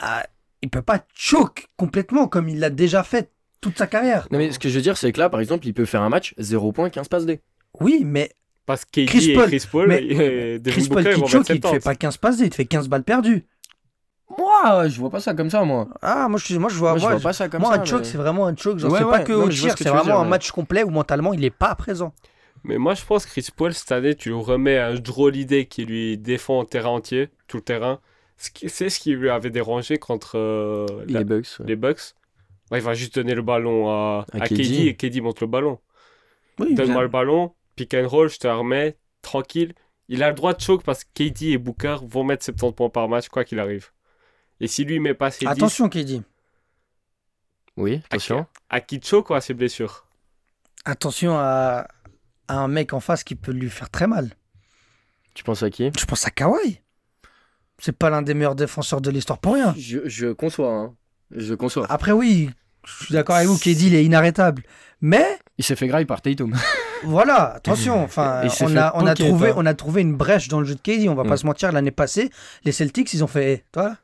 il peut pas choke complètement comme il l'a déjà fait toute sa carrière. Non mais ce que je veux dire, c'est que là, par exemple, il peut faire un match 0 points, 15 passes D. Oui, mais Parce que KD Chris et Paul, Chris Paul, mais et Devin Chris Paul Booker, ils qui vont choke, mettre il te fait 70. pas 15 passes D, il te fait 15 balles perdues. Moi, je vois pas ça comme ça, moi. Ah, moi, je vois, Moi, je vois pas ça comme moi, ça. un choke, mais- c'est vraiment un choke. Genre, Ouais, c'est ouais, pas que non, au mais je vois tir, ce que c'est tu veux vraiment dire, un ouais. match complet où mentalement, il est pas présent. Mais moi, je pense que Chris Paul, cette année, tu lui remets un Drew Holiday qui lui défend au terrain entier, tout le terrain. C'est ce qui lui avait dérangé contre Les Bucks. ouais. les Bucks. Ouais, il va juste donner le ballon à KD. KD et KD monte le ballon. Oui, Donne-moi le ballon, pick and roll, je te remets, tranquille. Il a le droit de choke parce que KD et Booker vont mettre 70 points par match, quoi qu'il arrive. Et si lui met pas ses 10, Attention, KD. Oui, attention. à qui choke ou à ses blessures? Attention à un mec en face qui peut lui faire très mal. Tu penses à qui? Je pense à Kawhi. C'est pas l'un des meilleurs défenseurs de l'histoire pour rien. Je conçois, hein. Je conçois. Après, oui, Je suis d'accord avec vous, KD, il est inarrêtable. Mais, Il s'est fait graille par Tatum. voilà, attention. Enfin, Il s'est on fait a poker, on a trouvé une brèche dans le jeu de KD. On va pas se mentir, l'année passée, les Celtics, ils ont fait. Toi,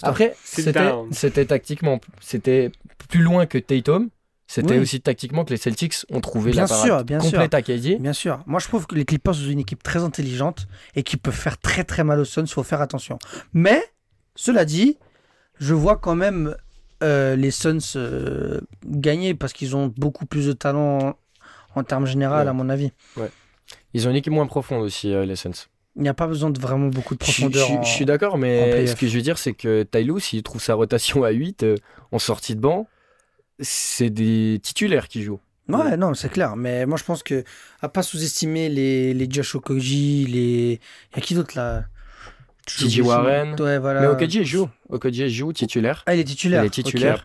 Après, Sit down. c'était tactiquement, c'était plus loin que Tatum. C'était Oui. aussi tactiquement que les Celtics ont trouvé Bien la sûr, parade bien complète à KD. bien sûr. Moi, je trouve que les Clippers sont une équipe très intelligente et qui peut faire très très mal aux Suns. Il faut faire attention. Mais, cela dit, je vois quand même les Suns gagner parce qu'ils ont beaucoup plus de talent en termes généraux, Ouais. à mon avis. Ils ont une équipe moins profonde aussi, les Suns. Il n'y a pas besoin de vraiment beaucoup de Je profondeur. je suis d'accord, en mais playoff. ce que je veux dire, c'est que Tyloo, s'il trouve sa rotation à 8 en sortie de banc, c'est des titulaires qui jouent. Ouais, non, c'est clair. Mais moi, je pense que à pas sous-estimer les Josh Okogie, il y a qui d'autre là? TJ Warren. Ouais, voilà. Mais Okogie joue. Okogie joue titulaire. Ah, il est titulaire. Il est titulaire.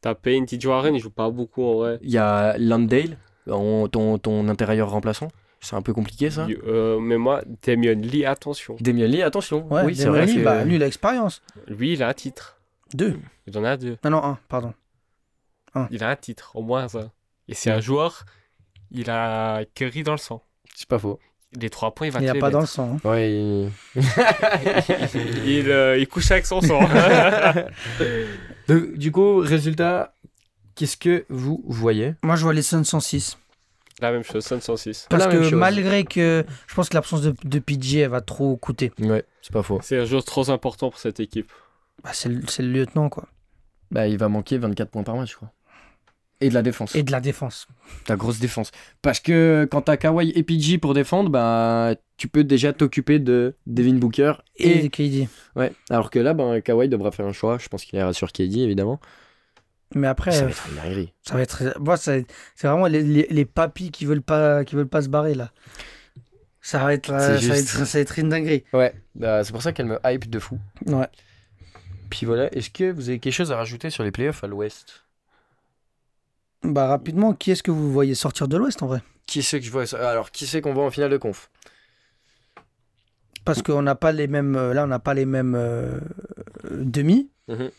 T'as Payne, TJ Warren, il joue pas beaucoup en vrai. Il y a Landale, ton intérieur remplaçant. C'est un peu compliqué ça. Mais moi, Damian Lee, attention. Damian Lee, attention. Ouais, oui, c'est Damian vrai Lee, que... bah, lui, il a l'expérience. Lui, il a un titre. 2. Il en a 2. Ah non, 1, pardon. Il a un titre, au moins ça. Et c'est un joueur, il a Curry dans le sang. C'est pas faux. Les 3 points, il va Il te a les pas dans le mettre. sang. Hein. Ouais, Il couche avec son sang. Du coup, résultat, qu'est-ce que vous voyez? Moi, je vois les Suns 106. La même chose, Sun 106. Parce La même que chose. malgré que je pense que l'absence de PJ, elle va trop coûter. Ouais, c'est pas faux. C'est un joueur trop important pour cette équipe. Bah, c'est le lieutenant, quoi. Bah, il va manquer 24 points par match, quoi. Et de la défense. Et de la défense. Ta grosse défense. Parce que quand t'as Kawhi et PG pour défendre, bah, tu peux déjà t'occuper de Devin Booker Et et... KD. Ouais. Alors que là, bah, Kawhi devra faire un choix. Je pense qu'il ira sur KD, évidemment. Mais après, Ça va être une dinguerie. ça va être. Moi, c'est vraiment les papis qui veulent pas se barrer, là. Ça va être, C'est juste. ça va être une dinguerie. Ouais, bah, c'est pour ça qu'elle me hype de fou. Ouais. Puis voilà, est-ce que vous avez quelque chose à rajouter sur les playoffs à l'Ouest? Bah, rapidement, qui est-ce que vous voyez sortir de l'Ouest, en vrai? Qui c'est que je vois ça? Alors, qui c'est qu'on voit en finale de conf? Parce qu'on n'a pas les mêmes. Là, on n'a pas les mêmes demi. Mhm.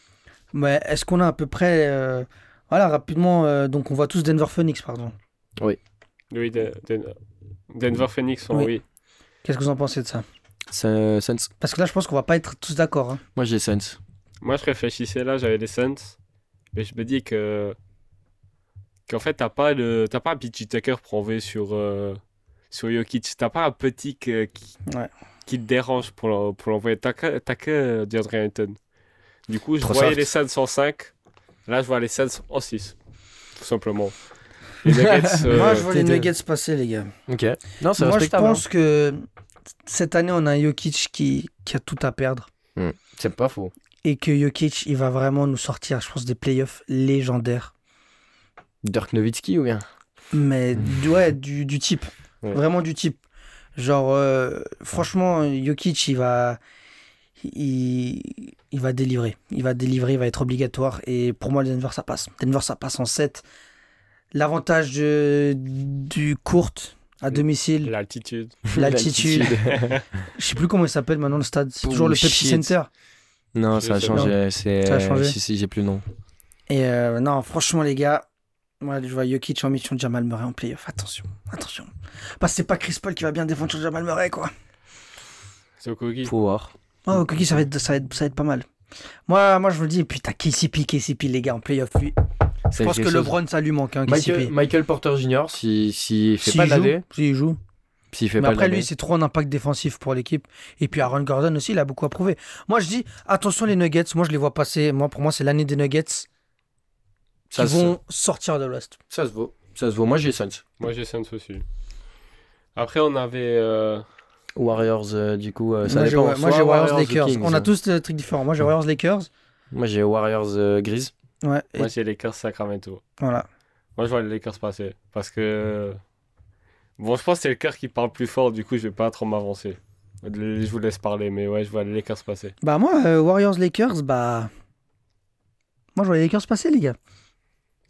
Mais est-ce qu'on a à peu près. Voilà, rapidement. Donc, on voit tous Denver Phoenix, pardon. Oui, Denver Phoenix, Oui. oui. Qu'est-ce que vous en pensez de ça? Suns. Parce que là, je pense qu'on va pas être tous d'accord. Hein. Moi, j'ai Suns. Moi, je réfléchissais là, j'avais les Suns. Mais je me dis qu'en fait, t'as pas un PJ Tucker pour envoyer sur Jokic. T'as pas un petit Ouais. qui te dérange pour l'envoyer. T'as que DeAndre Ayton. Du coup, je Trop voyais soft. les Suns en 5. Là, je vois les Suns en 6. Tout simplement. Les Nuggets, Moi, je vois les t'étais- Nuggets passer, les gars. Ok. Non, c'est Moi, je respectable. pense que cette année, on a un Jokic qui a tout à perdre. hein. C'est pas faux. Et que Jokic, il va vraiment nous sortir, je pense, des playoffs légendaires. Dirk Nowitzki ou bien? Mais ouais, du type. Ouais. Vraiment du type. Genre, franchement, Jokic, il va délivrer. Il va délivrer, il va être obligatoire. Et pour moi, Denver, ça passe. Denver, ça passe en 7. L'avantage du court à domicile, l'altitude. l'altitude. Je sais plus comment il s'appelle maintenant le stade. C'est toujours le Pepsi Bullshit. Center. Non, ça a Je sais changé. C'est... Ça a changé. Si, j'ai plus le nom. Et non, franchement, les gars, moi, je vois Jokic en mission de Jamal Murray en playoff. Attention, attention. Parce que c'est pas Chris Paul qui va bien défendre sur Jamal Murray, quoi. C'est au cookie. Faut voir. Oh, Coquille, ça va être pas mal. Moi, je vous le dis, putain, KCP, les gars, en playoff, lui. Je pense que LeBron, ça lui manque, hein, KCP. Michael Porter Jr., s'il fait S'il pas de joue, l'année, s'il joue. s'il fait Mais pas après, de lui, l'année, c'est trop un impact défensif pour l'équipe. Et puis Aaron Gordon aussi, il a beaucoup à prouver. Moi, je dis, attention les Nuggets. Moi, je les vois passer. Pour moi, c'est l'année des Nuggets qui ça, vont sortir de l'Ouest. ça se vaut. Ça se vaut. Moi, j'ai Suns. Moi, j'ai Suns aussi. Après, on avait... Warriors, du coup, ça Moi, j'ai dépend. moi, Soit j'ai Warriors ou Lakers. Kings. On a tous des trucs différents. Moi, j'ai Warriors Lakers. Moi, j'ai Warriors Grise. Ouais, et Moi, j'ai les Lakers Sacramento. voilà. Moi, je vois les Lakers passer. Parce que... Bon, je pense que c'est le cœur qui parle plus fort. Du coup, je vais pas trop m'avancer. Je vous laisse parler. Mais ouais, je vois les Lakers passer. Bah, moi, Warriors Lakers, bah. Moi, je vois les Lakers passer, les gars.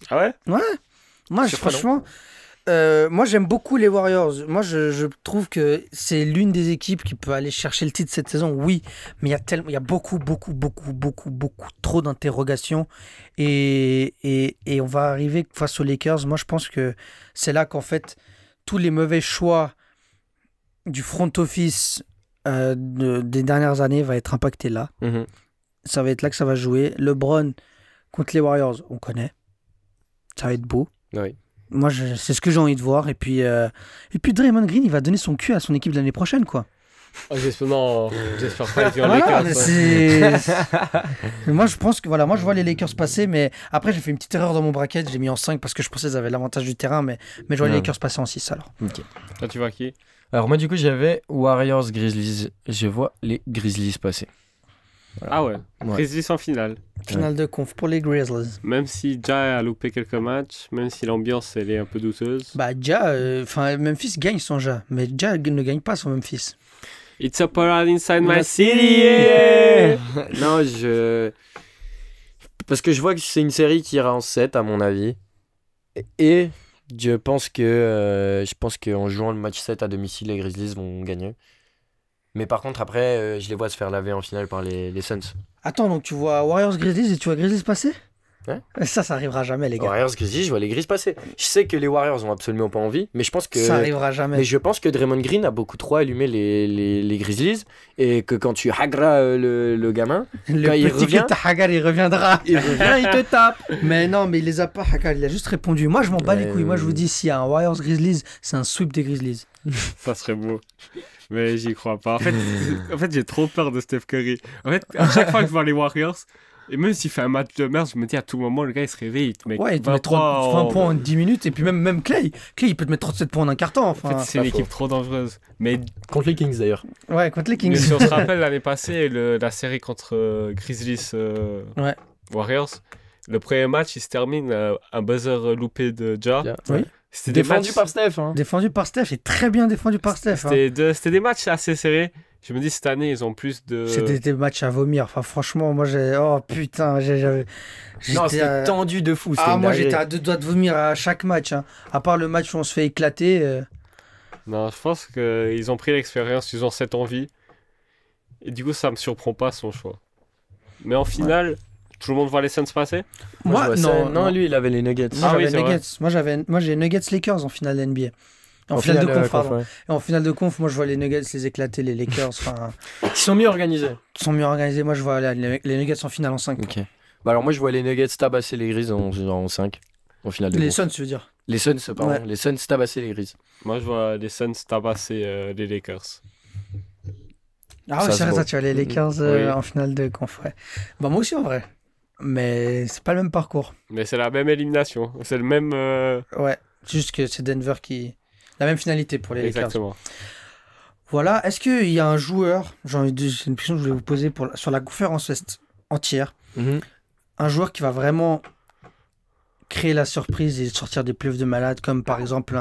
Ah ouais? Moi, Surprenant. franchement, Moi, j'aime beaucoup les Warriors. Moi, je trouve que c'est l'une des équipes qui peut aller chercher le titre cette saison, oui. Mais il y a beaucoup trop d'interrogations. Et on va arriver face aux Lakers. Moi, je pense que c'est là qu'en fait, tous les mauvais choix du front office des dernières années va être impacté là. Ça va être là que ça va jouer. LeBron contre les Warriors, on connaît. Ça va être beau. Oui. Moi, c'est ce que j'ai envie de voir. Et puis Draymond Green, il va donner son cul à son équipe de l'année prochaine, quoi. Oh, j'espère pas les Voilà, Lakers. Moi, je pense que voilà, moi je vois les Lakers passer, mais après j'ai fait une petite erreur dans mon bracket, j'ai mis en 5 parce que je pensais qu'ils avaient l'avantage du terrain, mais je vois les Lakers passer en 6 alors. Ok. Toi, tu vois qui? Alors moi du coup j'avais Warriors Grizzlies. Je vois les Grizzlies passer. Voilà. Ah ouais. Grizzlies en finale. Finale de conf pour les Grizzlies. Même si Ja a loupé quelques matchs, même si l'ambiance elle est un peu douteuse. Bah Ja, Memphis gagne sans Ja, mais Ja ne gagne pas sans Memphis. It's a parade inside my city. Yeah. Non, parce que je vois que c'est une série qui ira en 7 à mon avis. Et je pense qu'en jouant le match 7 à domicile, les Grizzlies vont gagner. Mais par contre, après, je les vois se faire laver en finale par les Suns. Attends, donc tu vois Warriors Grizzlies et tu vois Grizzlies passer? Ouais. Ça arrivera jamais, les gars. Warriors Grizzlies, je vois les Grizzlies passer. Je sais que les Warriors ont absolument pas envie, mais je pense que ça arrivera jamais. Mais je pense que Draymond Green a beaucoup trop allumé les Grizzlies et que quand tu hagras le gamin, le quand il petit revient, Hagar, il reviendra. il te tape. Mais non, mais il les a pas, Hagar, il a juste répondu. Moi, je m'en bats les couilles. Moi, je vous dis, s'il y a un Warriors Grizzlies, c'est un sweep des Grizzlies. Ça serait beau. Mais j'y crois pas. En fait, j'ai trop peur de Steph Curry. En fait, à chaque fois que je vois les Warriors, et même s'il fait un match de merde, je me dis à tout moment, le gars il se réveille, il te met, il te met 20 points en 10 minutes. Et puis même Clay, il peut te mettre 37 points en un quart-temps. Enfin, en fait, c'est une équipe trop dangereuse. Mais contre les Kings d'ailleurs. Ouais, contre les Kings. Mais si on se rappelle l'année passée, la série contre Grizzlies Warriors, le premier match il se termine un buzzer loupé de Ja. Oui. C'était défendu par Steph. Hein. Défendu par Steph et très bien défendu par Steph. C'était des matchs assez serrés. Je me dis, cette année, ils ont plus de... C'était des matchs à vomir. Enfin, franchement, moi, oh putain, non, c'était tendu de fou. Moi, j'étais à 2 doigts de vomir à chaque match. Hein. À part le match où on se fait éclater. Non, je pense qu'ils ont pris l'expérience, ils ont cette envie. Et du coup, ça me surprend pas son choix. Mais en finale, tout le monde voit les Suns passer? Moi, non, lui, il avait les Nuggets. Moi, j'avais Nuggets. Moi, j'ai Nuggets Lakers en finale NBA. En finale de conf, pardon. Et en finale de conf, moi je vois les Nuggets les éclater, les Lakers. Ils sont mieux organisés. Moi je vois les Nuggets en finale en 5. Ok. Bah alors moi je vois les Nuggets tabasser les Grizzlies en 5. En finale de conf. Les Suns, tu veux dire? Les Suns, pardon. Ouais. Les Suns tabasser les Grizzlies. Moi je vois les Suns tabasser les Lakers. Ah ouais, c'est ça, tu vois les Lakers en finale de conf. Ouais. Bah moi aussi en vrai. Mais c'est pas le même parcours. Mais c'est la même élimination. C'est le même... Ouais, juste que c'est Denver qui... La même finalité pour les Lakers. Exactement. Voilà. Est-ce qu'il y a un joueur, c'est une question que je voulais vous poser sur la conférence Est entière, un joueur qui va vraiment créer la surprise et sortir des playoffs de malade, comme par exemple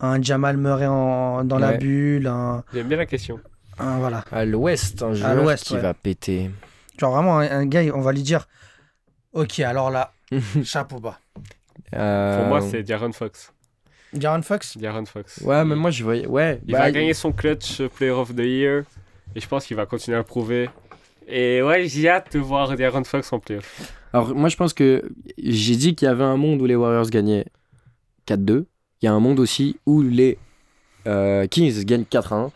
un Jamal Murray dans la bulle. J'aime bien la question. Voilà. À l'ouest, un joueur qui va péter. Genre vraiment un gars, on va lui dire, ok, alors là, chapeau bas. Pour moi, c'est De'Aaron Fox. De'Aaron Fox. Ouais, mais moi je voyais. Ouais. Il va gagner son clutch Player of the Year. Et je pense qu'il va continuer à le prouver. Et ouais, j'ai hâte de voir De'Aaron Fox en playoff. Alors, moi je pense que j'ai dit qu'il y avait un monde où les Warriors gagnaient 4-2. Il y a un monde aussi où les Kings gagnent 4-1.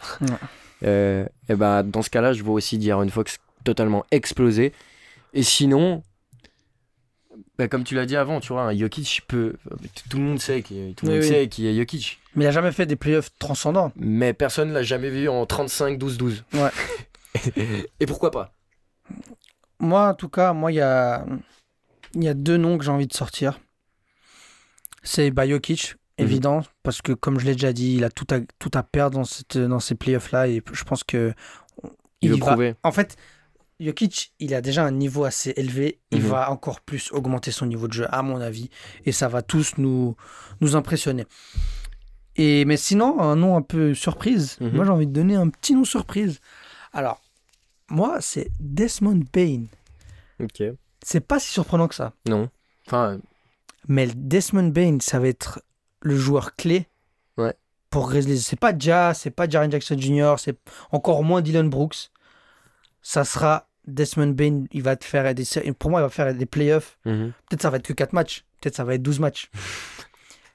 Ouais. Et bah, dans ce cas-là, je vois aussi De'Aaron Fox totalement exploser. Et sinon. Bah, comme tu l'as dit avant, tu vois, un Jokic peut. Tout le monde sait qu'il y a Jokic. Mais il n'a jamais fait des playoffs transcendants. Mais personne ne l'a jamais vu en 35-12-12. Ouais. Et pourquoi pas? Moi, en tout cas, il y a 2 noms que j'ai envie de sortir. C'est Jokic, évident, parce que comme je l'ai déjà dit, il a tout à perdre dans ces playoffs-là. Et je pense que. Il veut prouver. En fait. Jokic, il a déjà un niveau assez élevé. Il va encore plus augmenter son niveau de jeu, à mon avis. Et ça va tous nous impressionner. Mais sinon, un nom un peu surprise. Moi, j'ai envie de donner un petit nom surprise. Alors, moi, c'est Desmond Bane. Ok. C'est pas si surprenant que ça. Non. Enfin... Mais Desmond Bane, ça va être le joueur clé Ouais. pour Grizzlies. C'est pas Jaren Jackson Jr., c'est encore moins Dylan Brooks. Ça sera Desmond Bane. Il va te faire pour moi, il va faire des playoffs. Peut-être ça va être que 4 matchs. Peut-être ça va être 12 matchs.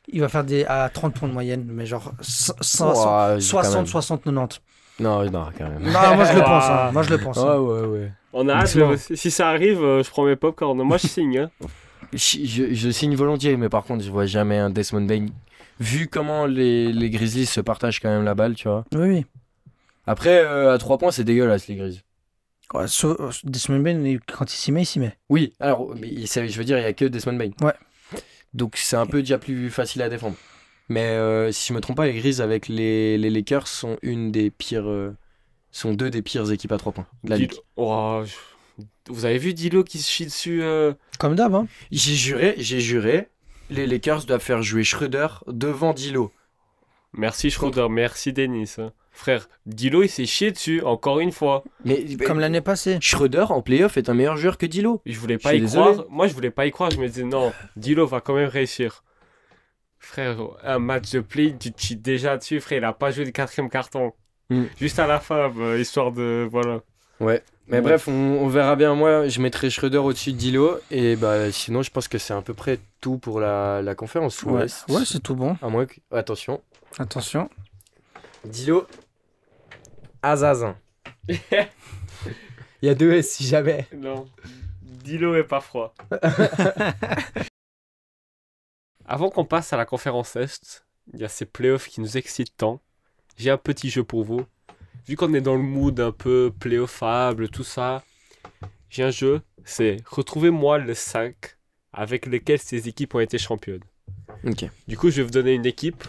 Il va faire à 30 points de moyenne, mais genre 60, 60, 90. Non, quand même. Non, moi je le pense. Hein. Moi je le pense. Hein. Ouais. On a hâte, si ça arrive, je prends mes popcorn. Moi, je signe. Hein. Je signe volontiers, mais par contre, je vois jamais un Desmond Bane. Vu comment les Grizzlies se partagent quand même la balle, tu vois. Oui. Après, à 3 points, c'est dégueulasse, les Grizzlies. Ouais, Desmond Bane, quand il s'y met, il s'y met. Oui, alors, je veux dire, il n'y a que Desmond Bane. Ouais. Donc, c'est un peu déjà plus facile à défendre. Mais si je me trompe pas, les Grizzlies avec les Lakers sont sont deux des pires équipes à 3 points de la ligue. Vous avez vu Dilo qui se chie dessus Comme d'hab, hein. J'ai juré, les Lakers doivent faire jouer Schroeder devant Dilo. Merci Schroeder, merci Dennis. Frère, Dilo il s'est chié dessus, encore une fois. Mais comme l'année passée. Schroeder en playoff est un meilleur joueur que Dilo. Je voulais pas y croire. Moi je voulais pas y croire, je me disais non, Dilo va quand même réussir. Frère, un match de play, tu te chies déjà dessus, frère, il a pas joué le 4e carton. Juste à la fin, histoire de... Voilà. Ouais. Mais bref, on verra bien. Moi, je mettrai Schroeder au-dessus de Dilo. Et sinon, je pense que c'est à peu près tout pour la conférence. Ouais, c'est tout bon. À moins que... Attention. Dilo. Azazin. Il y a 2 S si jamais. Non. Dilo est pas froid. Avant qu'on passe à la conférence Est, il y a ces playoffs qui nous excitent tant. J'ai un petit jeu pour vous. Vu qu'on est dans le mood un peu playoffable, tout ça, j'ai un jeu, c'est retrouvez-moi le 5 avec lequel ces équipes ont été championnes. Ok. Du coup, je vais vous donner une équipe.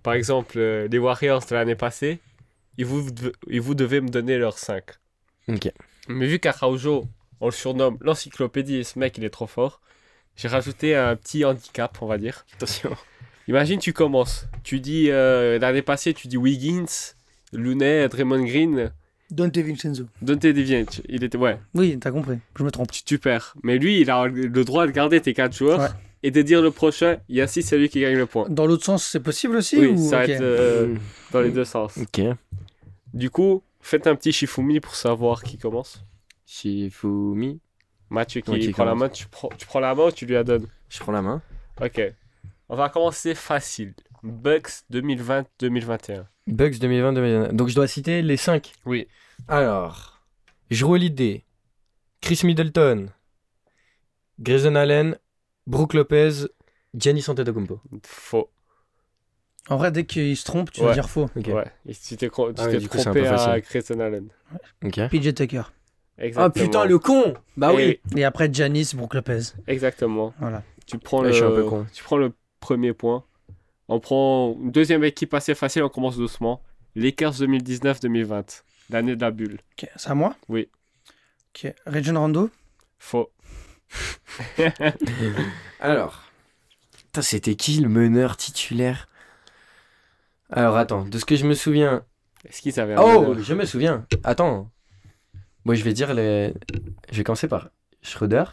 Par exemple, les Warriors de l'année passée, et vous devez me donner leur 5. Ok. Mais vu qu'Araujo, on le surnomme l'encyclopédie et ce mec, il est trop fort, j'ai rajouté un petit handicap, on va dire. Attention. Imagine, tu commences. Tu dis, l'année passée, tu dis Wiggins, Looney, Draymond Green. Dante Vincenzo. Dante DiVincenzo. Il était, ouais. Oui, t'as compris. Je me trompe. Tu perds. Mais lui, il a le droit de garder tes 4 joueurs et de dire le prochain, il y a 6, c'est lui qui gagne le point. Dans l'autre sens, c'est possible aussi Oui, ou... ça va être dans les deux sens. Ok. Du coup, faites un petit Shifumi pour savoir qui commence. Shifumi. Mathieu qui prend la main. Tu prends la main ou tu lui la donnes? Je prends la main. Ok. On va commencer facile. Bucks 2020-2021. Bucks 2020-2021. Donc je dois citer les 5. Oui. Alors, Jrue Holiday, Chris Middleton, Grayson Allen, Brook Lopez, Giannis Antetokounmpo. Faux. En vrai, dès qu'il se trompe, tu vas dire faux. Okay. Ouais. Et tu t'es du coup, trompé à Grayson Allen. Ok. PJ Tucker. Exactement. Ah putain, le con. Bah oui. Et après, Giannis, Brook Lopez. Exactement. Voilà. Tu prends je suis un peu con. Tu prends le premier point. On prend une deuxième équipe assez facile, on commence doucement. Lakers 2019-2020. L'année de la bulle. Ok, c'est à moi? Oui. Ok. Rajon Rondo? Faux. Alors. Putain, c'était qui le meneur titulaire? Alors attends, de ce que je me souviens. Est-ce qu'ils avaient un Oh, meneur? je me souviens. Attends. Moi, je vais dire les. Je vais commencer par Schroeder.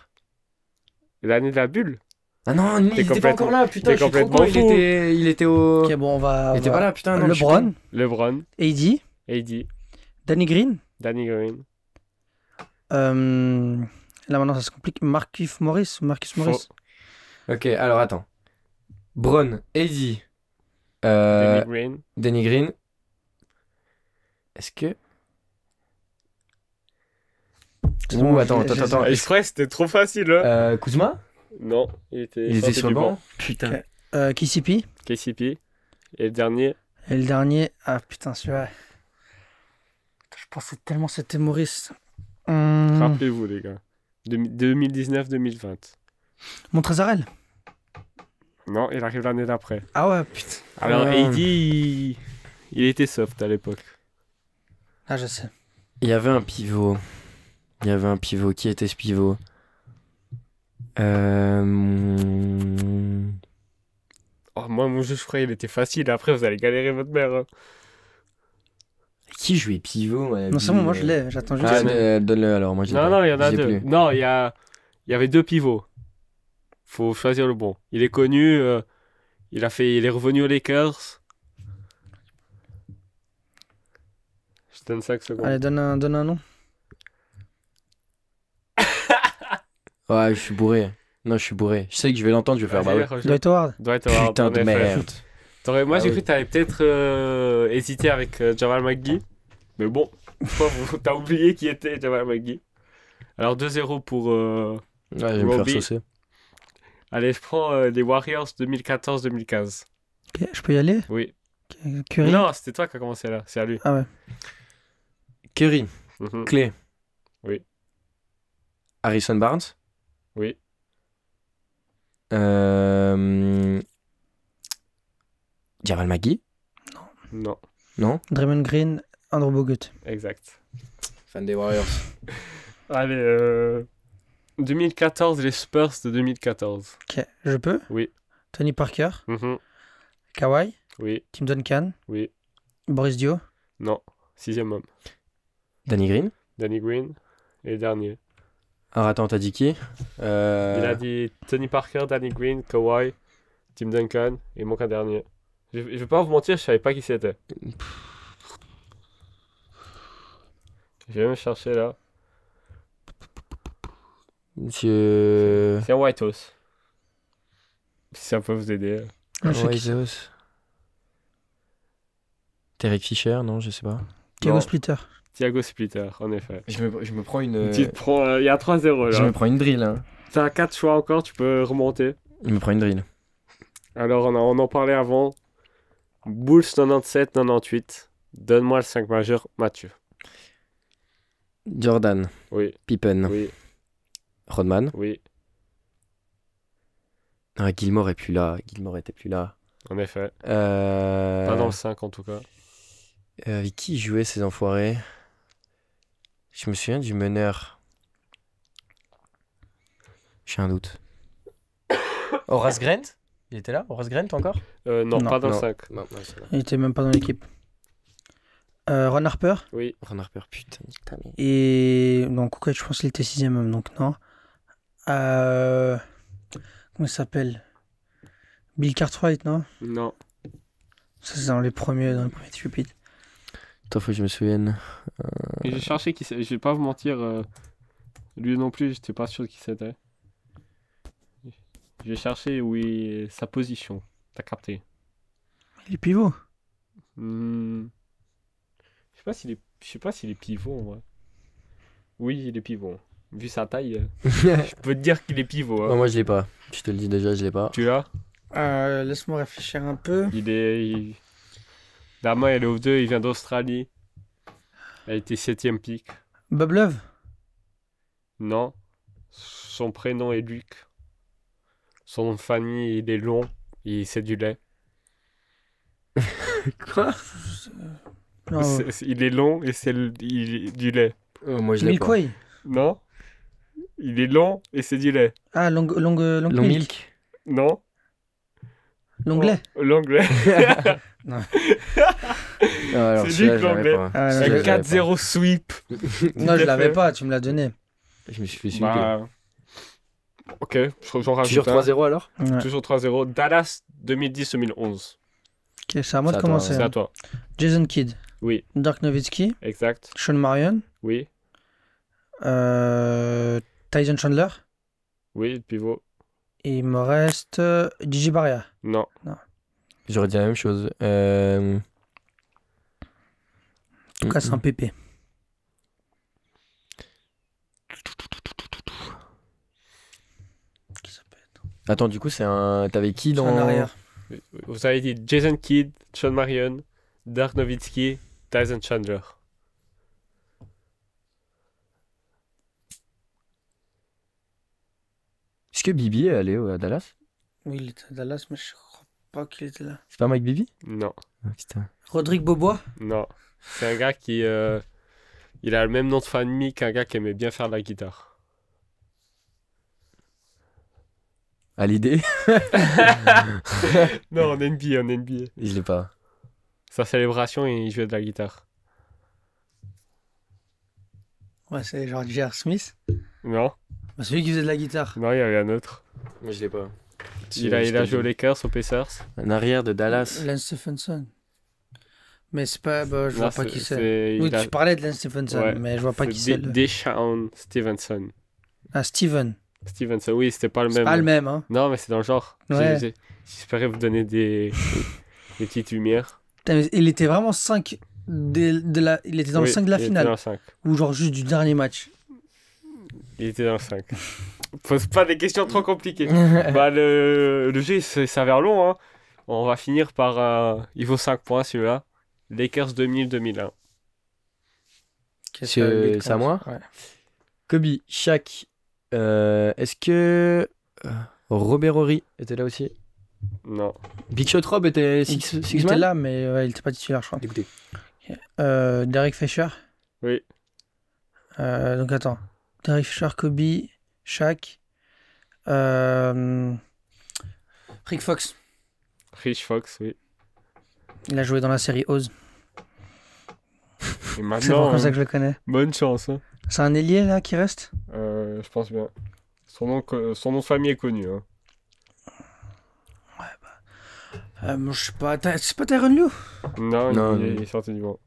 L'année de la bulle? Ah non, il était pas encore là, putain, je suis trop complètement con, fou. il était au... Ok, bon, on va... Il était pas là, putain, non, LeBron? LeBron. AD? AD. Danny Green? Danny Green. Là, maintenant, ça se complique. Marcus Morris? Ok, alors attends. Bron, AD, Danny Green. Danny Green. Est-ce que... Ouh, attends. Je croyais que c'était trop facile. Hein. Kuzma? Non, il était sur le du banc. Putain. KCP? KCP. Et le dernier? Et le dernier... Ah, putain, celui-là... Je pensais tellement que c'était Maurice. Rappelez-vous, les gars. 2019-2020. Montrezarel? Non, il arrive l'année d'après. Ah ouais, putain. Alors, AD, il était soft à l'époque. Ah, je sais. Il y avait un pivot. Qui était ce pivot? Oh, moi, mon jeu, je croyais qu'il était facile. Après, vous allez galérer votre mère. Hein. Qui jouait pivot? Non, c'est bon, moi je l'ai. J'attends juste. Donne-le alors, moi je l'ai pas. Non, il y en a Je l'ai deux. plus. Non, il y avait deux pivots. Faut choisir le bon. Il est connu. Il est revenu aux Lakers. Je te donne 5 secondes. Allez, donne un nom. Ouais, je suis bourré. Non, je suis bourré. Je sais que je vais l'entendre, je vais faire bah Vas-y, ouais. rejoins. Dwight Howard. Dwight Howard, Putain en de effet. merde. Moi, Ah j'ai oui. cru que t'allais peut-être hésiter avec Jamal McGee. Mais bon, t'as oublié qui était Jamal McGee. Alors 2-0 pour... Ouais, je vais me faire Robbie. saucer. Allez, je prends les Warriors 2014-2015. Ok, je peux y aller? Oui. Curry. Non, c'était toi qui as commencé là. C'est à lui. Ah ouais. Curry, Mhm. Clay. Oui. Harrison Barnes. Oui. Jamal McGee. Non, Non. Draymond Green, Andrew Bogut. exact. Fan des Warriors. Allez, 2014, les Spurs de 2014. Ok, je peux? Oui. Tony Parker, Mhm. Kawhi, Oui, Tim Duncan, oui, Boris Dio. non. 6e homme. Danny Green. Danny Green. Et le dernier. Alors attends, t'as dit qui Il a dit Tony Parker, Danny Green, Kawhi, Tim Duncan. Et il manque un dernier. Je vais pas vous mentir, je savais pas qui c'était. Je vais même chercher là. Monsieur... C'est un White House. Si ça peut vous aider. Ah, je sais qui White c'est. House. Derek Fisher, non, je sais pas. Thiago Non. Splitter. Thiago Splitter, en effet. Je me prends une... Tu te prends. Il y a 3-0 Je là. me prends une drill, hein. T'as 4 choix encore, tu peux remonter. Je me prends une drill. Alors, on en parlait avant. Bulls 97-98. Donne-moi le 5 majeur, Mathieu. Jordan, Oui, Pippen, oui, Rodman. oui, Ah, Gilmore est plus là. Gilmore était plus là. en effet. Pas dans le 5 en tout cas. Avec qui ils jouaient ces enfoirés? Je me souviens du meneur. J'ai un doute. Horace Grant? Il était là? Horace Grant encore? Non, Non. pas dans le Non. 5. Non, c'est là. Il était même pas dans l'équipe. Ron Harper. Oui, Ron Harper, putain. putain, mais- Et. Donc, Kukoc, je pense qu'il était 6ème homme, donc non. Comment il s'appelle? Bill Cartwright, non? non. Ça, c'est dans les premiers stupides. Attends, faut que je me souvienne. Et j'ai cherché qui c'est. Je vais pas vous mentir. Lui non plus, j'étais pas sûr de qui c'était. J'ai cherché sa position. T'as capté. Il est pivot. Hmm. Je sais pas s'il est pivot en vrai. Oui, il est pivot. Vu sa taille, je peux te dire qu'il est pivot. hein. Non, moi je l'ai pas. Je te le dis déjà, je l'ai pas. Tu l'as? Laisse-moi réfléchir un peu. La main, elle est au 2, il vient d'Australie. Elle a été 7ème pick. Bob Love. Non. Son prénom est Luc. Son nom de famille, il est long. Et c'est du lait. Quoi? Non, Il est long et il est du lait. Moi je l'ai pas. Milkway. Non. Il est long et c'est du lait. Ah, Long Long Milk. Milk. Non. L'onglet. Oh, l'anglais. Ah, alors, C'est celui-là, Luc je l'avais l'anglais. pas. Ah, non, Celui-là, Un je l'avais 4-0 sweep. Non, je à l'avais fait. pas, tu me l'as donné. pas. Je me suis fait suivre. Bah. Ok, j'en rajoute Toujours un. 3-0 alors? Ouais. Toujours 3-0. Dallas 2010-2011. Ok, c'est à moi C'est de à toi, commencer. C'est hein. à toi. Jason Kidd. Oui, Dirk Nowitzki. exact. Sean Marion. Oui, Tyson Chandler. oui, pivot. Et il me reste Gigi Barria. Non. J'aurais dit la même chose. En tout cas, c'est un PP. Qui ça peut être? Attends, du coup, c'est un. T'avais qui C'est dans. en arrière. Vous avez dit Jason Kidd, Sean Marion, Dirk Nowitzki, Tyson Chandler. Est-ce que Bibi est allé à Dallas? Oui, il était à Dallas, mais je crois pas qu'il était là. C'est pas Mike Bibi? Non. Ah, putain. Rodrigue Bobois. Non. C'est un gars qui... il a le même nom de famille qu'un gars qui aimait bien faire de la guitare. À l'idée? Non, en NBA, en NBA. Je l'ai pas. Sa célébration, il jouait de la guitare. Ouais, c'est genre J.R. Smith. Non, Bah, celui qui faisait de la guitare. non, il y avait un autre. Moi, je l'ai pas. Il a joué aux Lakers, aux Pacers. Un arrière de Dallas. Lance Stephenson. Mais c'est pas. Bah, je vois pas qui c'est. c'est. Oui, il a- tu parlais de Lance Stephenson, Ouais, mais je vois pas qui c'est. Deshaun Stevenson. Ah, Steven. Stevenson, oui, c'était pas le C'est même. pas le même, hein. Non, mais c'est dans le genre. Ouais. J'espérais vous donner des petites lumières. Putain, mais il était vraiment 5 il était dans le 5 de la Il était finale. dans le 5. Ou genre juste du dernier match. Il était dans le 5. Pose pas des questions trop compliquées. Bah, le jeu il s'avère long. Hein. On va finir par. Il vaut 5 points celui-là. Lakers 2000-2001. C'est à moi Ouais. Kobe, Shaq. Est-ce que Robert Horry était là aussi? Non. Big Shot Rob était Il six était man. là, mais ouais, il était pas titulaire, je crois. Écoutez. Derek Fisher. Oui. Donc attends. Derek Fisher, Kobe, Shaq. Rick Fox. Rich Fox, oui. Il a joué dans la série Oz. Et C'est maintenant, pour ça que je le connais. bonne chance. Hein. C'est un ailier là qui reste? Je pense bien. Son nom de famille est connu. Hein. Moi, je sais pas. C'est pas Tyronn Lue? Non, Non, il est sorti du banc.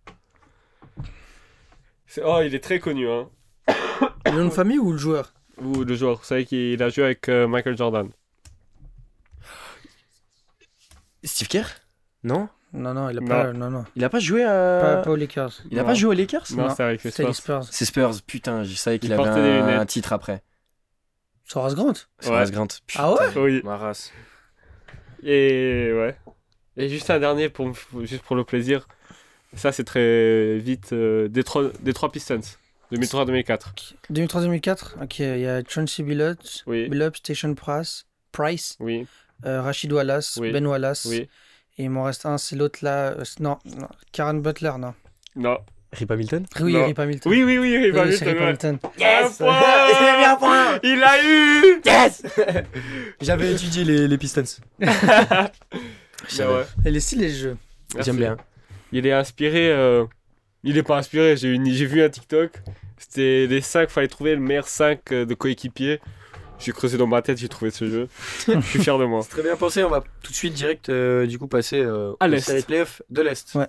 Oh, il est très connu. Hein. Le nom de famille ou le joueur? Ou le joueur. Vous savez qu'il a joué avec Michael Jordan. Steve Kerr? Non? Non, il a Non. pas. Non. Il a pas joué à. Pas aux Lakers. Il a Non. pas joué aux Lakers? Non, Non, c'était avec les C'était les Spurs. Spurs. C'est Spurs, putain, je savais qu'il Il avait portait des un lunettes. titre après. Horace Grant. C'est Ouais. Horace Grant. Ah ouais? Putain, Oui. ma race. Et ouais. Et juste un dernier, juste pour le plaisir. Ça, c'est très vite. Détroit Pistons. 2003-2004. 2003-2004. Ok, il y a Chauncey Billups, Oui. Station Price, Oui. Rachid Wallace, Oui. Ben Wallace. Oui. Et il m'en reste un, c'est l'autre là. Non, Karen Butler, non. Non. Rip Hamilton? Oui, Non. Rip Hamilton. Oui, il va Oui, vite. c'est Rip ouais. Hamilton. Yes! Un point Il a mis un point! Il a eu. Yes! J'avais étudié les Pistons. Mais ouais. Et les styles et les jeux. Merci. J'aime bien. Il est inspiré. Il est pas inspiré. J'ai vu un TikTok. C'était les 5. Fallait trouver le meilleur 5 de coéquipiers. J'ai creusé dans ma tête. J'ai trouvé ce jeu. Je suis fier de moi. Très bien pensé, on va tout de suite direct du coup passer À aux l'Est. séries playoffs de l'Est. Ouais.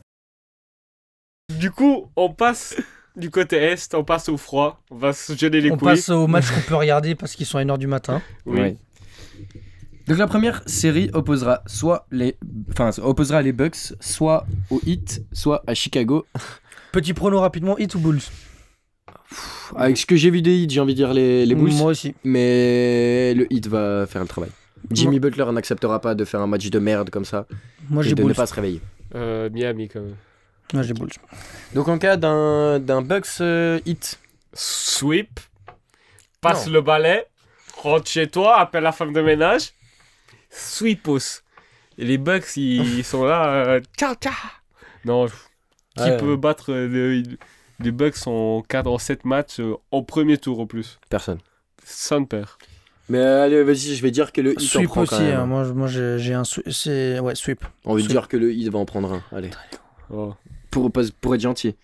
Du coup, on passe du côté Est. On passe au froid. On va se geler les On couilles. passe aux matchs qu'on peut regarder parce qu'ils sont à 1h du matin. Oui. Ouais. Donc la première série opposera opposera les Bucks soit au Heat, soit à Chicago. Petit prono rapidement, Heat ou Bulls? Avec ce que j'ai vu des Heat, j'ai envie de dire les Bulls, Moi aussi. mais le Heat va faire le travail. Jimmy Butler n'acceptera pas de faire un match de merde comme ça Moi et j'ai de ne Bulls. pas se réveiller. Miami, quand même. Moi j'ai Bulls. Donc en cas d'un Bucks Heat, Sweep. Passe Non. le balai. Rentre chez toi. Appelle la femme de ménage. Sweepos. Et les Bucks, ils sont là. Ciao. Non, qui Ouais. peut battre les Bucks en 7 matchs en premier tour en plus? personne. Son père. Mais allez, vas-y, je vais dire que le Heat en Sweep prend quand aussi, même. hein. Moi j'ai un sweep. Ouais, sweep. On va Sweep. dire que le Heat va en prendre un. Allez, Oh. pour être gentil.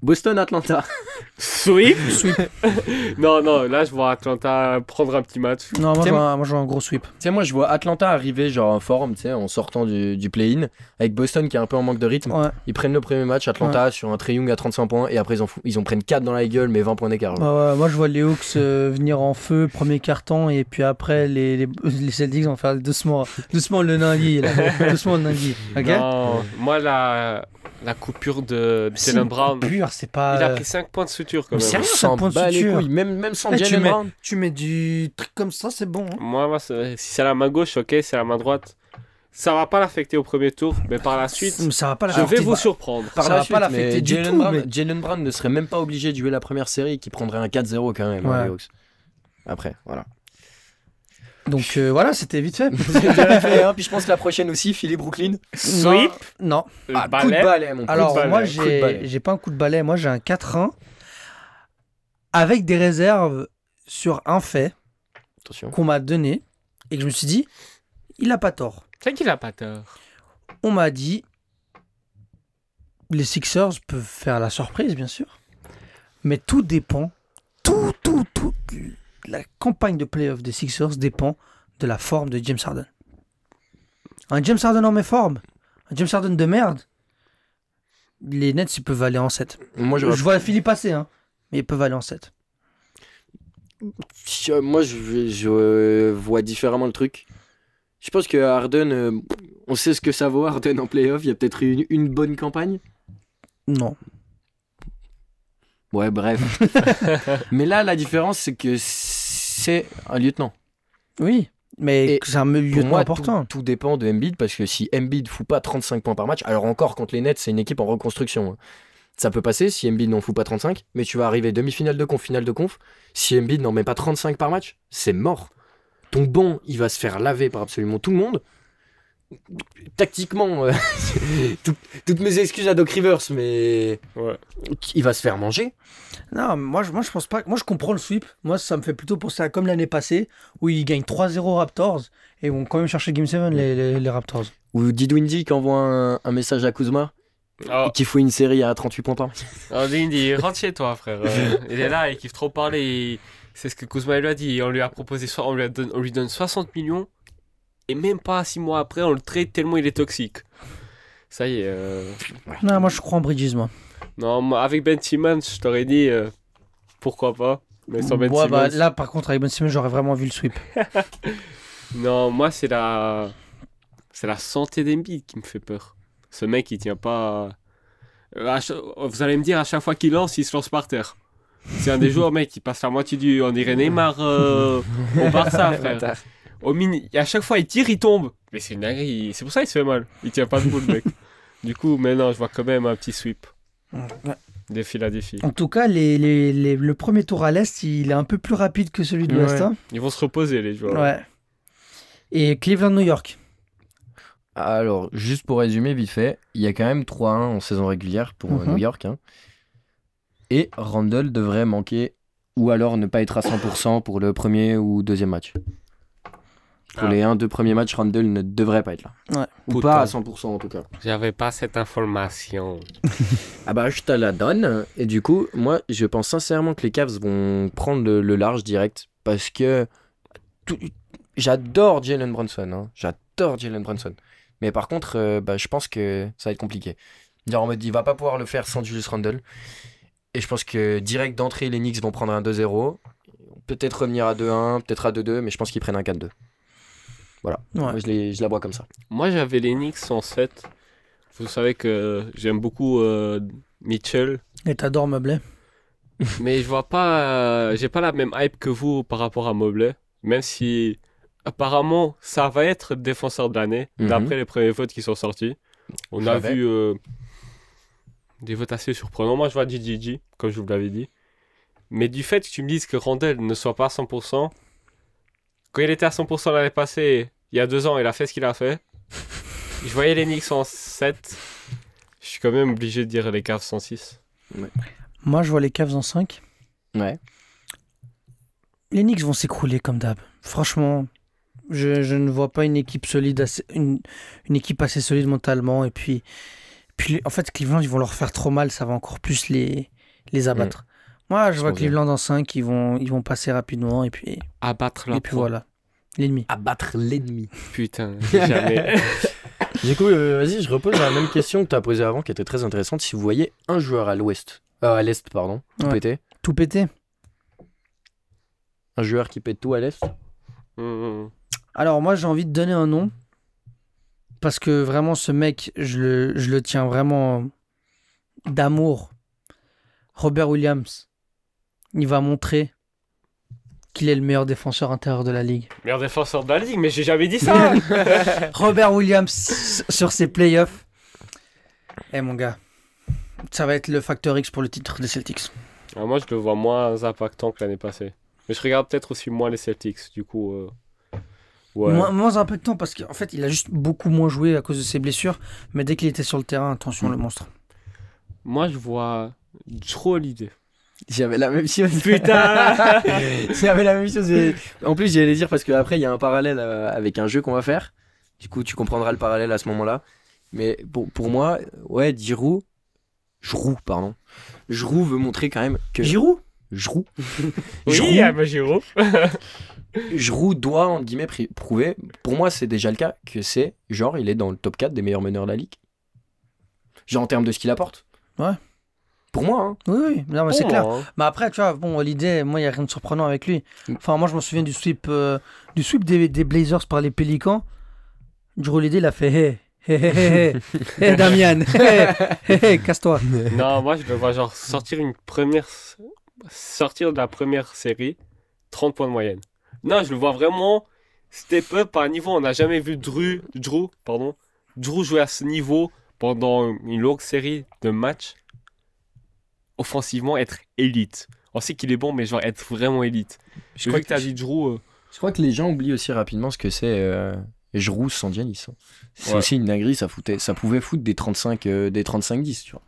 Boston, Atlanta. Sweep. Non, là je vois Atlanta prendre un petit match. Non, moi Tiens, je vois un gros sweep. Tu sais, moi je vois Atlanta arriver genre en forme, tu sais, en sortant du play-in, avec Boston qui est un peu en manque de rythme. Ouais. Ils prennent le premier match, Atlanta sur un Trae Young à 35 points, et après ils en prennent 4 dans la gueule, mais 20 points d'écart. genre. Ouais, moi je vois les Hawks venir en feu, premier carton, et puis après les Celtics vont faire doucement le Ningui. Là. Doucement le Ningui. Ok? Non, moi la coupure de C'est Jalen Brown. pur, c'est pas. Il a pris 5 points de suture quand Mais même. sérieux, On 5 s'en points de bat les suture. couilles, même sans Eh, Jalen Brown. tu mets du truc comme ça, c'est bon. Hein. Moi, si c'est la main gauche, ok, c'est la main droite. Ça va pas l'affecter au premier tour, mais par la suite, Mais ça va pas je vais l'affecter. vous surprendre. Par Ça la va suite, pas l'affecter mais du Jalen tout, Brown, mais- Jalen Brown ne serait même pas obligé de jouer la première série, qui prendrait un 4-0 quand même, Ouais. les Hawks. Après, voilà. Donc voilà, c'était vite fait. Puis je pense que la prochaine aussi, Philly Brooklyn. Sweep. Non. Le Ah, coup de balai. balai, mon coup de Alors balai. moi Coup de balai. j'ai pas un coup de balai, moi j'ai un 4-1 avec des réserves sur un fait Attention. qu'on m'a donné et que je me suis dit, il a pas tort. C'est qu'il a pas tort. On m'a dit, les Sixers peuvent faire la surprise, bien sûr, mais tout dépend, tout, la campagne de playoff des Sixers dépend de la forme de James Harden. Un James Harden en méforme, un James Harden de merde, les Nets, ils peuvent aller en 7. Moi, Je vois Philippe passer, hein, mais ils peuvent aller en 7. Moi, je vois différemment le truc. Je pense que Harden, on sait ce que ça vaut, Harden en playoff. Il y a peut-être une bonne campagne. Non. Ouais, bref. Mais là, la différence, c'est que c'est un lieutenant. Oui, mais Et c'est un Pour lieutenant moi, important. tout dépend de Embiid, parce que si Embiid fout pas 35 points par match, alors encore contre les Nets, c'est une équipe en reconstruction, hein. Ça peut passer si Embiid n'en fout pas 35, mais tu vas arriver demi-finale de conf, finale de conf. Si Embiid n'en met pas 35 par match, c'est mort. Ton banc, il va se faire laver par absolument tout le monde. Tactiquement, toutes mes excuses à Doc Rivers, mais Ouais. il va se faire manger. Non, moi je pense pas. Moi je comprends le sweep. Moi ça me fait plutôt penser à comme l'année passée où ils gagnent 3-0 Raptors et vont quand même chercher Game 7 les Raptors. Ou Didwindy qui envoie un message à Kuzma, Oh, qui fout une série à 38 points par match. Lindy, rentre chez toi, frère. Il est là, il kiffe trop parler. C'est ce que Kuzma lui a dit. On lui a proposé, on lui donne 60 millions. Et même pas 6 mois après, on le trade tellement il est toxique. Ça y est. Non, moi je crois en Bridges, moi. Non, moi, avec Ben Simmons, je t'aurais dit pourquoi pas. Mais sans Ben Ouais, Simmons. bah, là par contre avec Ben Simmons j'aurais vraiment vu le sweep. Non, moi c'est la santé d'Embiid qui me fait peur. Ce mec il tient pas. Vous allez me dire à chaque fois qu'il lance, il se lance par terre. C'est un des joueurs, mec, qui passe la moitié du. On dirait Neymar au Barça, frère. À chaque fois il tire, il tombe. Mais c'est une dinguerie. C'est pour ça qu'il se fait mal. Il tient pas debout, le mec. Du coup, maintenant je vois quand même un petit sweep. Ouais. Défi la défi. En tout cas, le premier tour à l'Est, il est un peu plus rapide que celui de l'Ouest. Ouais. Hein. Ils vont se reposer, les joueurs. Ouais. Et Cleveland-New York. Alors, juste pour résumer vite fait, il y a quand même 3-1 en saison régulière pour New York, hein. Et Randle devrait manquer, ou alors ne pas être à 100% pour le premier ou deuxième match. Pour les 1-2 premiers matchs, Randle ne devrait pas être là. Ouais. Ou Putain. pas à 100% en tout cas. J'avais pas cette information. Ah bah je te la donne. Et du coup, moi je pense sincèrement que les Cavs vont prendre le large direct. Parce que j'adore Jalen Brunson, hein. J'adore Jalen Brunson. Mais par contre, je pense que ça va être compliqué. Dire en mode, il va pas pouvoir le faire sans Julius Randle. Et je pense que direct d'entrée, les Knicks vont prendre un 2-0. Peut-être revenir à 2-1, peut-être à 2-2, mais je pense qu'ils prennent un 4-2. Voilà. Ouais. Moi, je la vois comme ça. Moi, j'avais les Knicks en 7. Vous savez que j'aime beaucoup Mitchell. Et t'adores Mobley. Mais je vois pas. J'ai pas la même hype que vous par rapport à Mobley. Même si, apparemment, ça va être le défenseur de l'année. Mhm. D'après les premiers votes qui sont sortis. On Je a l'avais. vu des votes assez surprenants. Moi, je vois GGG, comme je vous l'avais dit. Mais du fait que tu me dises que Randle ne soit pas à 100%, quand il était à 100% l'année passée, il y a 2 ans, il a fait ce qu'il a fait. Je voyais les Knicks en 7. Je suis quand même obligé de dire les Cavs en 6. Moi, je vois les Cavs en 5. Ouais. Les Knicks vont s'écrouler comme d'hab. Franchement, je ne vois pas une équipe solide, une équipe assez solide mentalement. Et puis, en fait, Cleveland, ils vont leur faire trop mal. Ça va encore plus les abattre. Moi, je vois pense Cleveland en 5. Ils vont passer rapidement. Et puis Abattre la proie. voilà. L'ennemi. Abattre l'ennemi. Putain, jamais. Du coup, vas-y, je repose la même question que tu as posée avant, qui était très intéressante. Si vous voyez un joueur à l'ouest, à l'est, pardon, tout Ouais. péter, Tout pété. un joueur qui pète tout à l'est. Alors, moi, j'ai envie de donner un nom. Parce que vraiment, ce mec, je le tiens vraiment d'amour. Robert Williams. Il va montrer qu'il est le meilleur défenseur intérieur de la ligue. Meilleur défenseur de la ligue, mais j'ai jamais dit ça. Robert Williams sur ses playoffs. Eh mon gars, ça va être le facteur X pour le titre des Celtics. Alors moi, je le vois moins impactant que l'année passée. Mais je regarde peut-être aussi moins les Celtics, du coup. Ouais. Moins impactant parce qu'en fait, il a juste beaucoup moins joué à cause de ses blessures. Mais dès qu'il était sur le terrain, attention le monstre. Moi, je vois trop l'idée. J'avais la même chose. Putain. J'avais la même chose. En plus, j'allais dire parce qu'après, il y a un parallèle avec un jeu qu'on va faire. Du coup, tu comprendras le parallèle à ce moment-là. Mais pour moi, ouais, Giroud veut montrer quand même que... Giroud Giroud Oui, Giroud. Giroud doit, entre guillemets, prouver, pour moi c'est déjà le cas, que c'est, genre, il est dans le top 4 des meilleurs meneurs de la Ligue. Genre en termes de ce qu'il apporte. Ouais. Pour moi, hein. Oui, non, mais c'est Pour clair. moi, hein. Mais après, tu vois, bon, l'idée, moi, il n'y a rien de surprenant avec lui. Enfin, moi, je me souviens du sweep des Blazers par les Pélicans. Drew Holiday, il a fait hey, hey, hey, hey, hey, Damian, hey, hey, hey, casse-toi. Non, moi, je le vois genre sortir de la première série, 30 points de moyenne. Non, je le vois vraiment step up à un niveau. On n'a jamais vu Drew jouer à ce niveau pendant une longue série de matchs. Offensivement, être élite. On sait qu'il est bon, mais genre être vraiment élite. Je crois que tu as dit Drew. Je crois que les gens oublient aussi rapidement ce que c'est Giroud sans Giannis. C'est Ouais. aussi une dinguerie, ça pouvait foutre des 35-10, tu vois.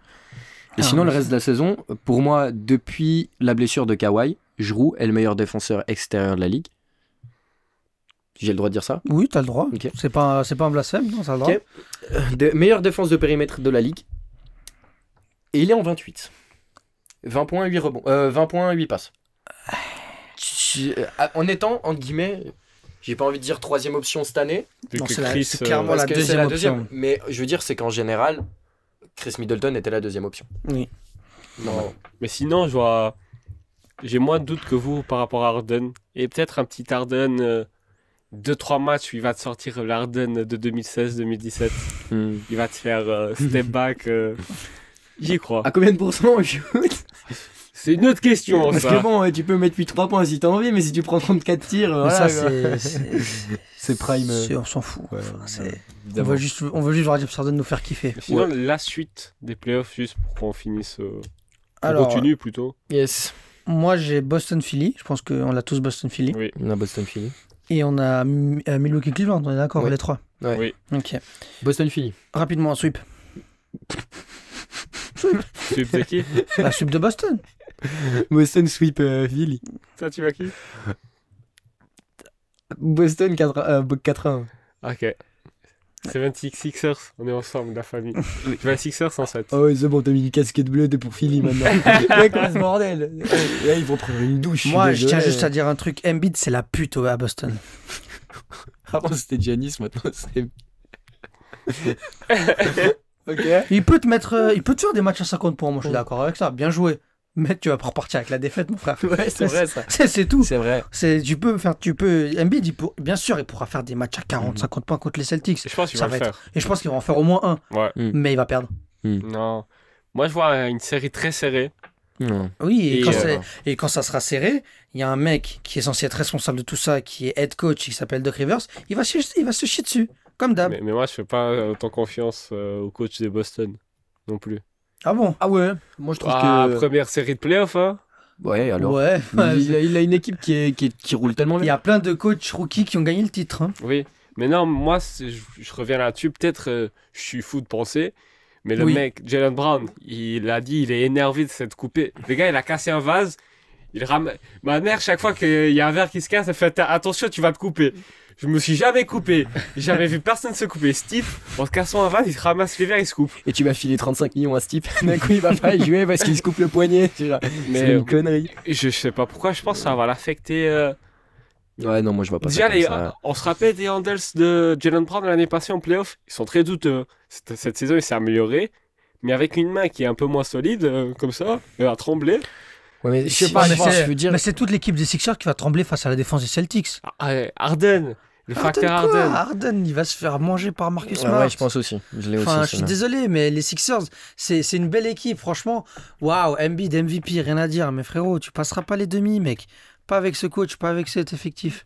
Et Ah, sinon, le mais reste de la saison, pour moi, depuis la blessure de Kawhi, Giroud est le meilleur défenseur extérieur de la ligue. J'ai le droit de dire ça. Oui, t'as le droit. Ok. C'est pas un blasphème, non, t'as le droit. Ok. Meilleure défense de périmètre de la ligue. Et il est en 28. 20 points, 8 rebonds. 20 points, 8 passes. En étant, entre guillemets, j'ai pas envie de dire troisième option cette année. Vu Non, que c'est Chris, c'est clairement parce la que deuxième c'est la option. deuxième. Mais je veux dire, c'est qu'en général, Chris Middleton était la deuxième option. Oui. Non. Mais sinon, j'ai moins de doutes que vous par rapport à Harden. Et peut-être un petit Harden, 2-3 matchs où il va te sortir l'Harden de 2016-2017. Hmm. Il va te faire step back. J'y crois. À combien de pourcents on shoot? C'est une autre question, Parce ça. que bon, tu peux mettre 8-3 points si t'as envie, mais si tu prends 34 tirs, Mais voilà, ça, quoi. c'est C'est prime. on s'en fout. Ouais, Enfin, ouais, on veut juste voir James Harden nous faire kiffer. Mais sinon, la suite des playoffs, juste pour qu'on finisse. On Alors, continue plutôt. Yes. moi, j'ai Boston-Philly. Je pense qu'on l'a tous Boston-Philly. Oui. On a Boston Philly. Et on a Milwaukee-Cleveland. On est d'accord, Oui. les trois. Ouais. Oui. Ok. Boston Philly. Rapidement, un sweep. Sweep de qui? La sweep de Boston. Boston sweep Philly. Ça, tu vas qui? Boston 4-1. Ok. 76ers, on est ensemble, la famille. Tu vas Sixers en 7. Oh ouais, c'est bon, t'as mis une casquette bleue, t'es pour Philly maintenant. Ouais, quoi ce bordel? Là, ils vont prendre une douche. Moi, je tiens désolé. juste à dire un truc. Embiid, c'est la pute à Boston. Avant c'était Giannis, maintenant c'est. Ok. Il peut te faire des matchs à 50 points. Moi, je suis d'accord avec ça. Bien joué. Mais tu vas pas repartir avec la défaite, mon frère. Ouais, c'est vrai ça. C'est tout. C'est vrai. Embiid, bien sûr, il pourra faire des matchs à 40, 50 points contre les Celtics. Je pense qu'il Ça va le va être- faire. Et je pense qu'il va en faire au moins un. Ouais. Mais il va perdre. Non. Moi, je vois une série très serrée. Non. Oui, Et, et quand ça sera serré, il y a un mec qui est censé être responsable de tout ça, qui est head coach, qui s'appelle Doc Rivers, il va se chier dessus, comme d'hab. Mais moi, je fais pas autant confiance au coach de Boston non plus. Ah bon? Ah ouais. Moi je trouve Ah, que. première série de playoffs, hein. Ouais, alors. Ouais. Il a une équipe qui roule tellement Il y bien. a plein de coachs rookies qui ont gagné le titre. Hein. Oui. Mais non, moi, je reviens là-dessus. Peut-être je suis fou de penser. Mais le Oui. mec, Jalen Brown, il a dit, il est énervé de s'être coupé. Le gars, il a cassé un vase. Ma mère, chaque fois qu'il y a un verre qui se casse, elle fait attention, tu vas te couper. Je me suis jamais coupé. J'ai jamais vu personne se couper. Steve, en se cassant un vase, il se ramasse les verres, il se coupe. Et tu vas filer 35 millions à ce type. D'un coup, il va pas jouer parce qu'il se coupe le poignet. Tu vois. Mais C'est une connerie. je sais pas pourquoi, je pense que ça va l'affecter. Ouais, non, moi je vois pas Déjà, ça. Comme ça. on se rappelle des handles de Jalen Brown l'année passée en playoff. Ils sont très douteux. Cette saison, il s'est amélioré. Mais avec une main qui est un peu moins solide, comme ça, elle a tremblé. Ouais, mais Je sais si- pas, je mais pense, c'est je veux dire. mais c'est toute l'équipe des Sixers qui va trembler face à la défense des Celtics. Harden, le facteur Harden, quoi Harden. Harden, il va se faire manger par Marcus Ouais, Smart. ouais, je pense aussi. Je l'ai Enfin, aussi. je suis celle-là. désolé, mais les Sixers, c'est une belle équipe, franchement. Waouh, Embiid, MVP, rien à dire. Mais frérot, tu passeras pas les demi, mec. Pas avec ce coach, pas avec cet effectif.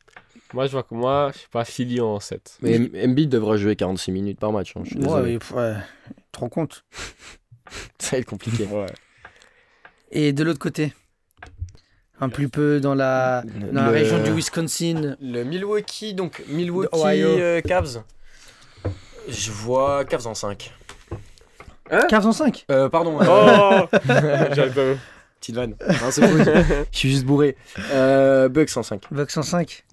Moi, je vois que moi, je sais pas, Philly en 7. Mais Embiid devra jouer 46 minutes par match. Hein, je suis désolé. Ouais, tu te rends compte. Ça va être compliqué. Ouais. Et de l'autre côté, un plus peu dans la région du Wisconsin. Le Milwaukee, donc Milwaukee Ohio. Cavs. Je vois Cavs en 5. Cavs en 5. Pardon. Oh J'avais pas vu. Petite vanne. Non, c'est faux. Je suis juste bourré. Bucks en 5. Bucks en 5.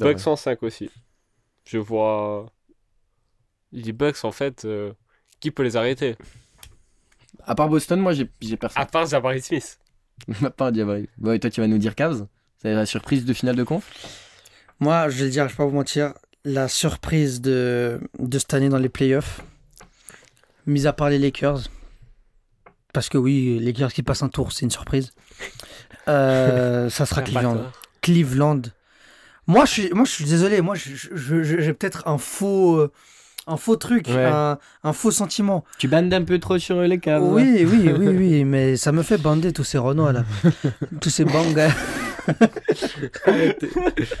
Bucks 105 aussi. Je vois. Les Bucks, en fait, qui peut les arrêter? À part Boston, moi j'ai personne. À part Jabari Smith. À part Diabri. Ouais, toi tu vas nous dire Cavs. C'est la surprise de finale de conf. Moi, je vais le dire, je vais pas vous mentir, la surprise de cette année dans les playoffs, mis à part les Lakers, parce que oui, les Lakers qui passent un tour, c'est une surprise. Ça sera Cleveland. Cleveland. Moi, je suis désolé. Moi, j'ai peut-être un faux truc, Ouais. un faux sentiment. Tu bandes un peu trop sur les Cavs. Oui, mais ça me fait bander tous ces Renois là, tous ces bangas.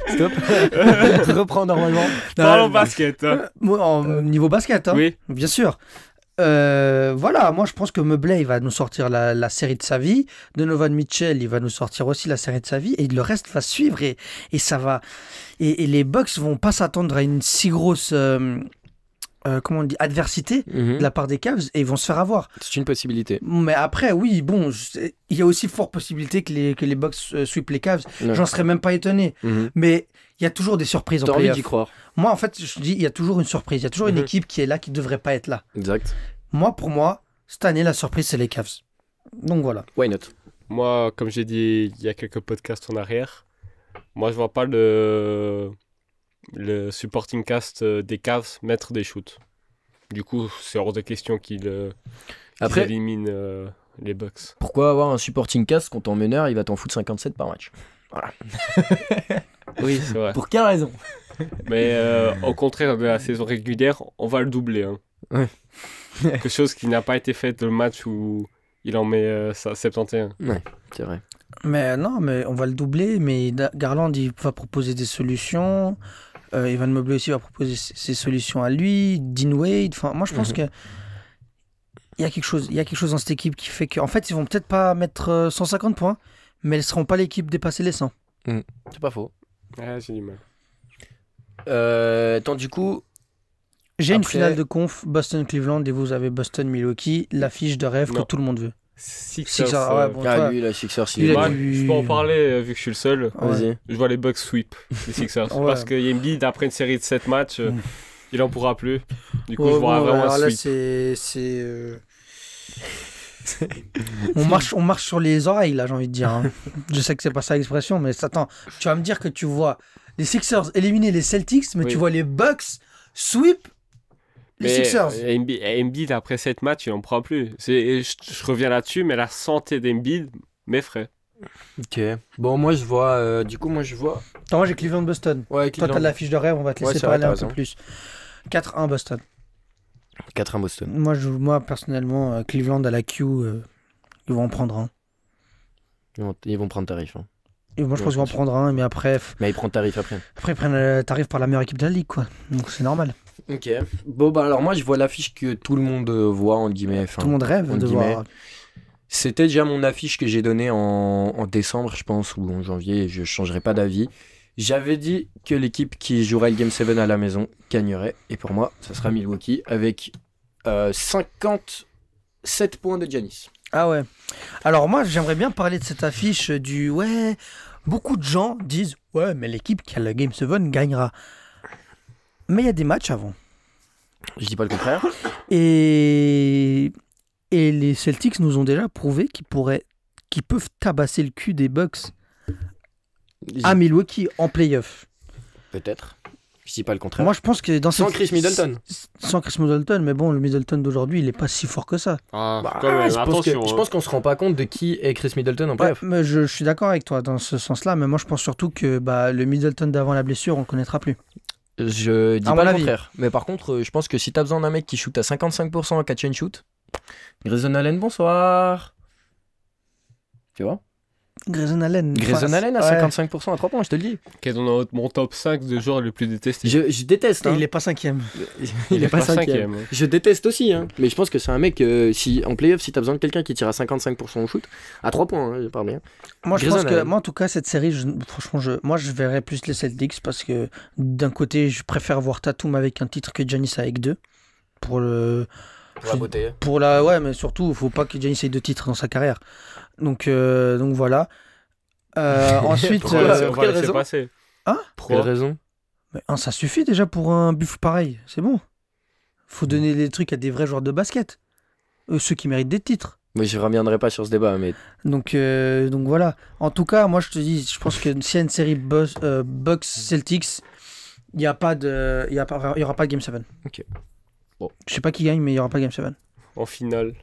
Stop. Reprends normalement. Parlons basket. Hein. Niveau basket, hein, Oui. bien sûr. Voilà, moi je pense que Mobley il va nous sortir la série de sa vie, Donovan Mitchell il va nous sortir aussi la série de sa vie, et le reste va suivre et ça va. Et les Bucks vont pas s'attendre à une si grosse comment on dit, adversité Mhm. de la part des Cavs et ils vont se faire avoir. C'est une possibilité. Mais après, oui, bon, il y a aussi fort possibilité que les Bucks sweep les Cavs. Ouais. J'en serais même pas étonné. Mhm. Mais il y a toujours des surprises en T'as envie playoff. d'y croire. Moi, en fait, je dis, il y a toujours une surprise. Il y a toujours une Mhm. équipe qui est là, qui devrait pas être là. Exact. Moi, pour moi, cette année, la surprise, c'est les Cavs. Donc voilà. Why not? Moi, comme j'ai dit il y a quelques podcasts en arrière, moi je vois pas le supporting cast des Cavs mettre des shoots. Du coup, c'est hors de question qu'ils Après, éliminent les Bucks. pourquoi avoir un supporting cast quand ton meneur il va t'en foutre 57 par match? Oui, c'est vrai. Pour quelle raison? Mais au contraire de la saison régulière, on va le doubler. Hein. Ouais. Quelque chose qui n'a pas été fait le match où il en met 71. C'est vrai. Mais non, mais on va le doubler. Mais Garland, il va proposer des solutions. Evan Mobley aussi va proposer ses solutions à lui. Dean Wade. Enfin, moi, je pense que il y a quelque chose dans cette équipe qui fait qu'en fait, ils vont peut-être pas mettre 150 points, mais ils seront pas l'équipe dépasser les 100. C'est pas faux. Ah, j'ai du mal. Attends, du coup, J'ai une Après- finale de conf Boston-Cleveland et vous avez Boston-Milwaukee, l'affiche de rêve Non. que tout le monde veut. Sixers. Sixers, ouais, bon, ah, toi, lui, la Sixers, il il est a Moi, bon. du- je peux en parler vu que je suis le seul. Ouais. Vas-y. Je vois les Bucks sweep les Sixers. Ouais. Parce qu'il y a Embiid, après une série de 7 matchs, il en pourra plus. Du coup, Ouais, je vois bon, vraiment alors un là, sweep. on marche sur les oreilles, là, j'ai envie de dire. Hein. Je sais que c'est pas ça l'expression, mais attends, tu vas me dire que tu vois les Sixers éliminer les Celtics, mais Oui. tu vois les Bucks sweep les Mais Sixers. Embiid, après 7 matchs, il en pourra plus. Je reviens là-dessus, mais la santé d'Embiid m'effraie. Ok. Bon, moi, je vois. Du coup, moi, je vois. Attends, moi j'ai Cleveland-Boston. Ouais, Toi, t'as l'affiche de rêve, on va te laisser Ouais, c'est vrai, parler t'as un peu raison. plus. 4-1 Boston. 4-1 Boston. Moi personnellement, Cleveland à la Q, ils vont en prendre un. Ils vont prendre tarif. Hein. Et moi, je Ouais, pense qu'ils vont en je prendre un, mais après Mais ils prennent tarif après. ils prennent le tarif par la meilleure équipe de la ligue, quoi. Donc c'est normal. Ok. Bon, bah, alors, moi, je vois l'affiche que tout le monde voit, en guillemets. Enfin, Tout le monde rêve entre de guillemets. voir. C'était déjà mon affiche que j'ai donnée en décembre, je pense, ou en janvier, et je changerai pas d'avis. J'avais dit que l'équipe qui jouerait le Game 7 à la maison gagnerait, et pour moi, ça sera Milwaukee, avec 57 points de Giannis. Ah ouais. Alors moi, j'aimerais bien parler de cette affiche du... Ouais, beaucoup de gens disent, ouais, mais l'équipe qui a le Game 7 gagnera. Mais il y a des matchs avant. Je dis pas le contraire. Et les Celtics nous ont déjà prouvé qu'ils peuvent tabasser le cul des Bucks à Milwaukee en playoff. Peut-être. Je dis pas le contraire. Moi, je pense que dans Sans cette... Chris Middleton. Sans Chris Middleton, mais bon, le Middleton d'aujourd'hui, il est pas si fort que ça. Ah, Bah, quand même, je pense attention. je pense qu'on se rend pas compte de qui est Chris Middleton en Ouais, playoff. mais je suis d'accord avec toi dans ce sens-là, mais moi, je pense surtout que le Middleton d'avant la blessure, on le connaîtra plus. Je dis À pas mon le avis. contraire. Mais par contre, je pense que si t'as besoin d'un mec qui shoot à 55% en catch and shoot, Grayson Allen, bonsoir. Tu vois? Grayson Allen. Grayson enfin, Allen à ouais. 55% à 3 points, je te le dis. Qui est dans mon top 5 de joueurs les plus détestés. Je déteste. Et Hein. il est pas cinquième. Il est pas cinquième. hein. Je déteste aussi, hein. Mais je pense que c'est un mec, si en playoff, si t'as besoin de quelqu'un qui tire à 55% au shoot, à 3 points, hein, je parle bien. Moi, je Grayson pense que, Allen. moi, en tout cas, cette série, franchement, moi, je verrais plus les Celtics parce que d'un côté, je préfère voir Tatum avec un titre que Giannis avec deux. Pour la beauté. ouais, mais surtout, il faut pas que Giannis ait deux titres dans sa carrière. Donc voilà. Ensuite, Pourquoi On va quelle laisser raison passer. Hein Pour quelle raison? mais ça suffit déjà pour un buff pareil. C'est bon. Faut donner les trucs à des vrais joueurs de basket. Ceux qui méritent des titres. Mais je reviendrai pas sur ce débat, mais Donc voilà. En tout cas, moi je te dis, je pense que s'il y a une série Bucks Celtics, il y aura pas de Game 7. Ok. Bon. Je sais pas qui gagne, mais il y aura pas Game 7. En finale.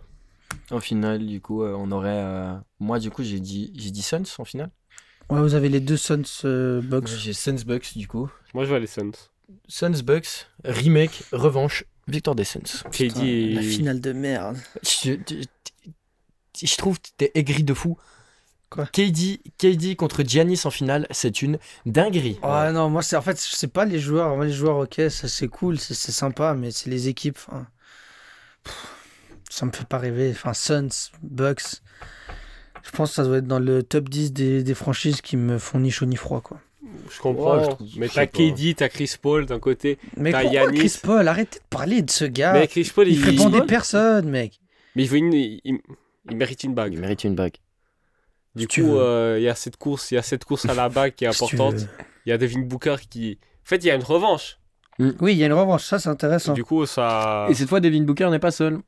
en finale, du coup, on aurait. Moi, du coup, j'ai dit Suns en finale. Ouais, vous avez les deux Suns Bucks. Moi, j'ai Suns Bucks, du coup. Moi, je vois les Suns. Suns Bucks, remake, revanche, victoire des Suns. KD La et... finale de merde. Je trouve que t'es aigri de fou. Quoi KD contre Giannis en finale, c'est une dinguerie. Ah non, moi en fait, c'est pas les joueurs. Moi, les joueurs, ok, ça c'est cool, c'est sympa, mais c'est les équipes. Enfin, ça me fait pas rêver. Enfin, Suns, Bucks. Je pense que ça doit être dans le top 10 des franchises qui me font ni chaud ni froid, quoi. Je comprends, Ouais, je trouve- mais je t'as sais pas. KD, t'as Chris Paul d'un côté. Mais T'as pourquoi Giannis. Chris Paul? Arrêtez de parler de ce gars. Mais Chris Paul, Il fait bander personne, mec. Mais il mérite une bague. Il mérite une bague. Du Si tu coup, veux. il y a cette course à la bague qui est Si tu importante. veux. Il y a Devin Booker qui... En fait, il y a une revanche. Oui, il y a une revanche, ça c'est intéressant. Du coup, ça... Et cette fois, Devin Booker n'est pas seul.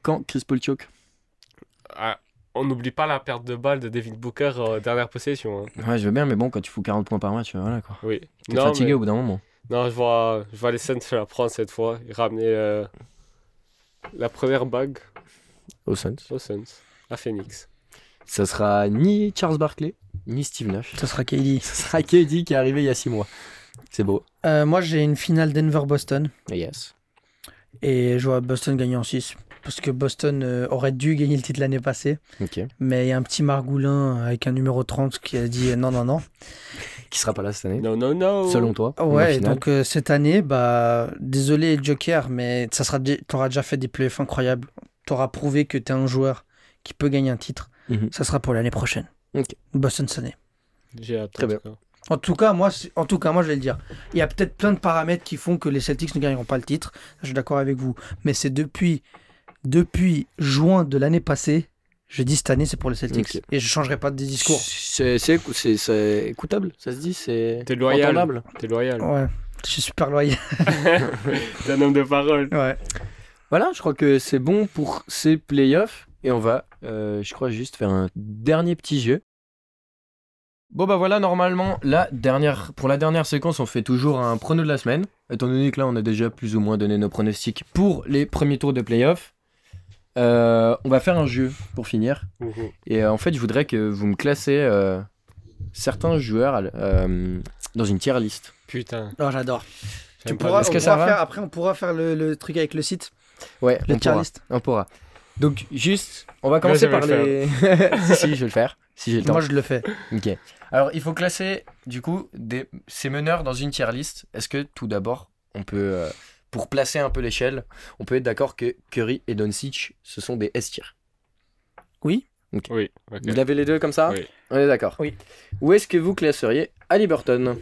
Quand Chris Paul choke. Ah, on n'oublie pas la perte de balle de Devin Booker dernière possession. Hein. Ouais, je veux bien, mais bon, quand tu fous 40 points par match, voilà quoi. Oui. T'es fatigué au bout d'un moment. Non, je vois les Suns se la prendre cette fois et ramener la première bague Aux Suns. aux Suns, à Phoenix. Ça sera ni Charles Barkley, ni Steve Nash. Ça sera KD. Ça sera KD qui est arrivé il y a 6 mois. C'est beau. Moi j'ai une finale Denver-Boston Yes. et je vois Boston gagner en 6. Parce que Boston aurait dû gagner le titre l'année passée. Ok. Mais il y a un petit margoulin avec un numéro 30 qui a dit non, non, non. Qui sera pas là cette année, Non, non, non. selon toi. en Ouais, finale. donc cette année, désolé Joker, mais t'auras déjà fait des playoffs incroyables. T'auras prouvé que t'es un joueur qui peut gagner un titre. Mhm. Ça sera pour l'année prochaine. Ok. Boston cette année. J'ai hâte. Très en bien. tout cas. En tout cas, moi, je vais le dire. Il y a peut-être plein de paramètres qui font que les Celtics ne gagneront pas le titre. Je suis d'accord avec vous. Mais c'est depuis juin de l'année passée, je dis cette année, c'est pour les Celtics. Ok. Et je changerai pas de discours. C'est écoutable, ça se dit, c'est T'es loyal. entendable. T'es loyal. Ouais, je suis super loyal. T'es un homme de parole. Ouais. Voilà, je crois que c'est bon pour ces playoffs. Et on va, je crois, juste faire un dernier petit jeu. Bon bah voilà, normalement, pour la dernière séquence, on fait toujours un prono de la semaine. Étant donné que là, on a déjà plus ou moins donné nos pronostics pour les premiers tours de playoffs. On va faire un jeu pour finir. Mhm. Et en fait, je voudrais que vous me classez certains joueurs dans une tier list. Putain. Non, j'adore. J'aime Tu pas pourras, le- Est-ce que ça va après, on pourra faire le truc avec le site, Ouais, le on tier pourra. list. On pourra. Donc, juste, on va commencer je vais par le les. Si, je vais le faire. Si j'ai le temps. Moi, je le fais. Ok. Alors, il faut classer, du coup, ces meneurs dans une tier list. Est-ce que, tout d'abord, on peut, pour placer un peu l'échelle, on peut être d'accord que Curry et Doncic, ce sont des S tier. Oui, ok. Vous avez les deux comme ça? Oui. On est d'accord. Oui. Où est-ce que vous classeriez Haliburton?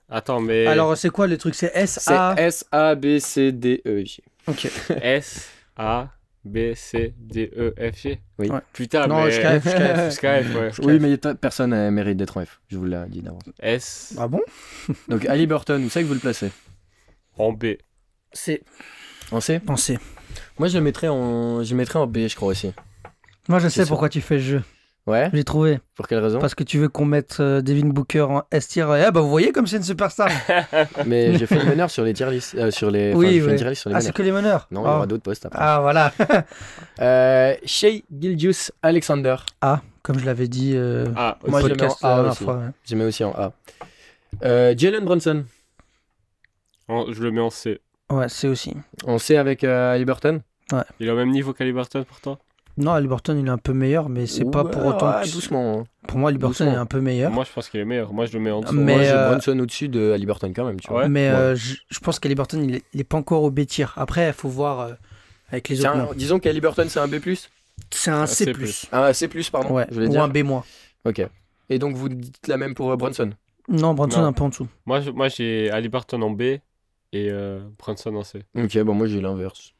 Attends, mais... Alors, c'est quoi le truc? C'est S, C'est A. S, A, B, C, D, E, J. Ok. S, A, B, C, D, E, F, G. Oui. Ouais. Putain, Non, mais... jusqu'à F, jusqu'à F. Jusqu'à F, ouais. Oui, mais personne mérite d'être en F. Je vous l'ai dit d'avance. S, Ah bon? Donc, Haliburton, où c'est que vous le placez? en B. C'est En C? pensé. Moi, je le mettrais en B, je crois aussi. Moi, je sais sûr. pourquoi tu fais le jeu. Ouais? J'ai trouvé. Pour quelle raison? Parce que tu veux qu'on mette Devin Booker en S tier. Ah bah vous voyez comme c'est une superstar. Mais j'ai fait une meneur sur les tier lists. Sur les... Oui, enfin, j'ai fait oui. une tier list sur les Ah, c'est meneurs. que les meneurs. Non, il y aura d'autres postes après. Ah voilà. Shai Gilgeous Alexander. Ah, comme je l'avais dit Ah, au Moi, je le mets podcast en A la dernière aussi. fois. ouais. Je mets aussi en A. Jalen Brunson. je le mets en C. Ouais, c'est aussi. On sait avec Haliburton. Il est au même niveau qu'Haliburton pourtant. Non, Haliburton il est un peu meilleur, mais c'est pas pour autant. Ouais, que- doucement. Pour moi, Haliburton Doucement. est un peu meilleur. Moi, je pense qu'il est meilleur. Moi, je le mets en dessous. Mais, Moi, j'ai euh, Brunson au-dessus de Haliburton quand même. Tu vois. Ouais. Mais Ouais. je pense qu'Haliburton il est pas encore au B tier. Après, il faut voir avec les autres. noms. Disons qu'Haliburton, c'est un B+. C'est un C+. C+. Ah, C+, pardon. Ouais. Je voulais Ou dire. un B-. Ok. Et donc, vous dites la même pour Brunson. Non, Brunson Non. un peu en dessous. Moi, j'ai Haliburton en B et Brunson en C. Ok, bon, moi, j'ai l'inverse.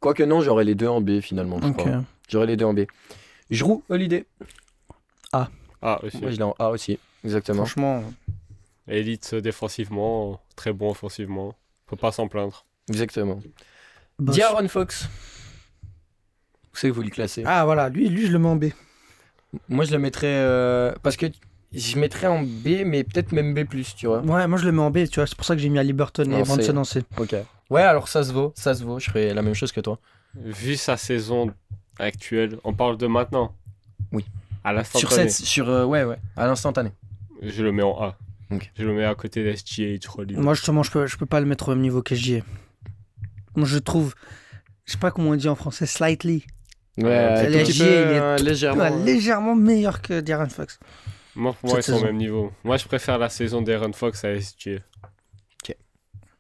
Quoique non, j'aurais les deux en B finalement, je Ok. crois. J'aurais les deux en B. Jrue Holiday. Ah, aussi. Moi, je l'ai en A aussi. Exactement. Franchement, Élite défensivement, très bon offensivement. Faut pas s'en plaindre. Exactement. boss. D'Aaron Fox. c'est que vous le classez? Ah voilà, lui je le mets en B. Moi, je le mettrais... parce que je mettrais en B, mais peut-être même B+, tu vois. Ouais, moi je le mets en B, tu vois, c'est pour ça que j'ai mis Haliburton et Non, Branson en C. Ok. Ouais, alors ça se vaut. Je ferais la même chose que toi. Vu sa saison actuelle, on parle de maintenant. Oui. À l'instantané. Ouais, à l'instantané. Je le mets en A. Ok. Je le mets à côté d'SGA, Rolly. Moi justement, je peux pas le mettre au même niveau qu'SGA. Moi je trouve, je sais pas comment on dit en français, slightly. Ouais, le SGA, il est légèrement. légèrement meilleur que De'Aaron Fox. Moi, pour moi, ils Cette sont au saison. même niveau. Moi, je préfère la saison d'Aaron Fox à SGA.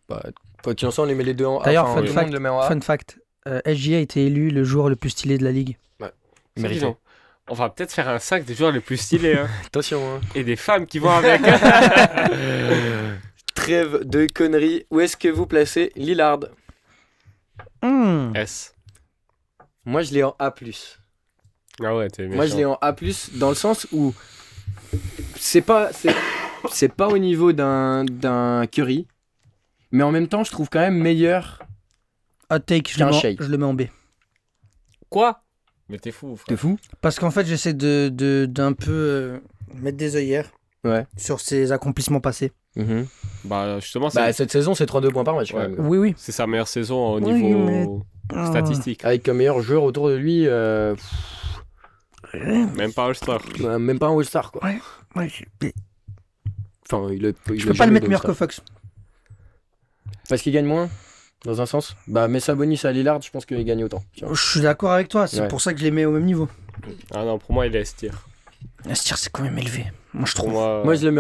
Bah, quoi qu'il en soit, on les met les deux en A. D'ailleurs, Enfin, fun tout le fact, monde le met en A. Fun fact, SGA a été élu le joueur le plus stylé de la ligue. Mérité. Disons, on va peut-être faire un sac des joueurs les plus stylés. Hein. Attention, hein. Et des femmes qui vont avec. Trêve de conneries. Où est-ce que vous placez Lillard? S. Moi, je l'ai en A+. Ah ouais, t'es méchant. Moi, je l'ai en A+, dans le sens où c'est pas au niveau d'un Curry, mais en même temps, je trouve quand même meilleur. Hot take, Qu'un Shea. je le mets en B. Quoi? Mais t'es fou, frère. T'es fou? Parce qu'en fait, j'essaie d'un peu mettre des œillères Ouais. sur ses accomplissements passés. Bah, justement, c'est Bah, cette saison, c'est 32 points par match. Ouais. Quand même. Oui. c'est sa meilleure saison au Oui, niveau mais- statistique. Avec comme meilleur joueur autour de lui, Même pas All-Star. même pas un All-Star, quoi. Ouais, Enfin, je peux pas le mettre meilleur que Fox. Parce qu'il gagne moins, dans un sens. Bah, mets Sabonis à Lillard, je pense qu'il gagne autant. Tu vois. Je suis d'accord avec toi, c'est Ouais. pour ça que je les mets au même niveau. Ah non, pour moi, il est S tier. Ce tir, c'est quand même élevé. Moi, je Pour trouve. moi, Moi, je le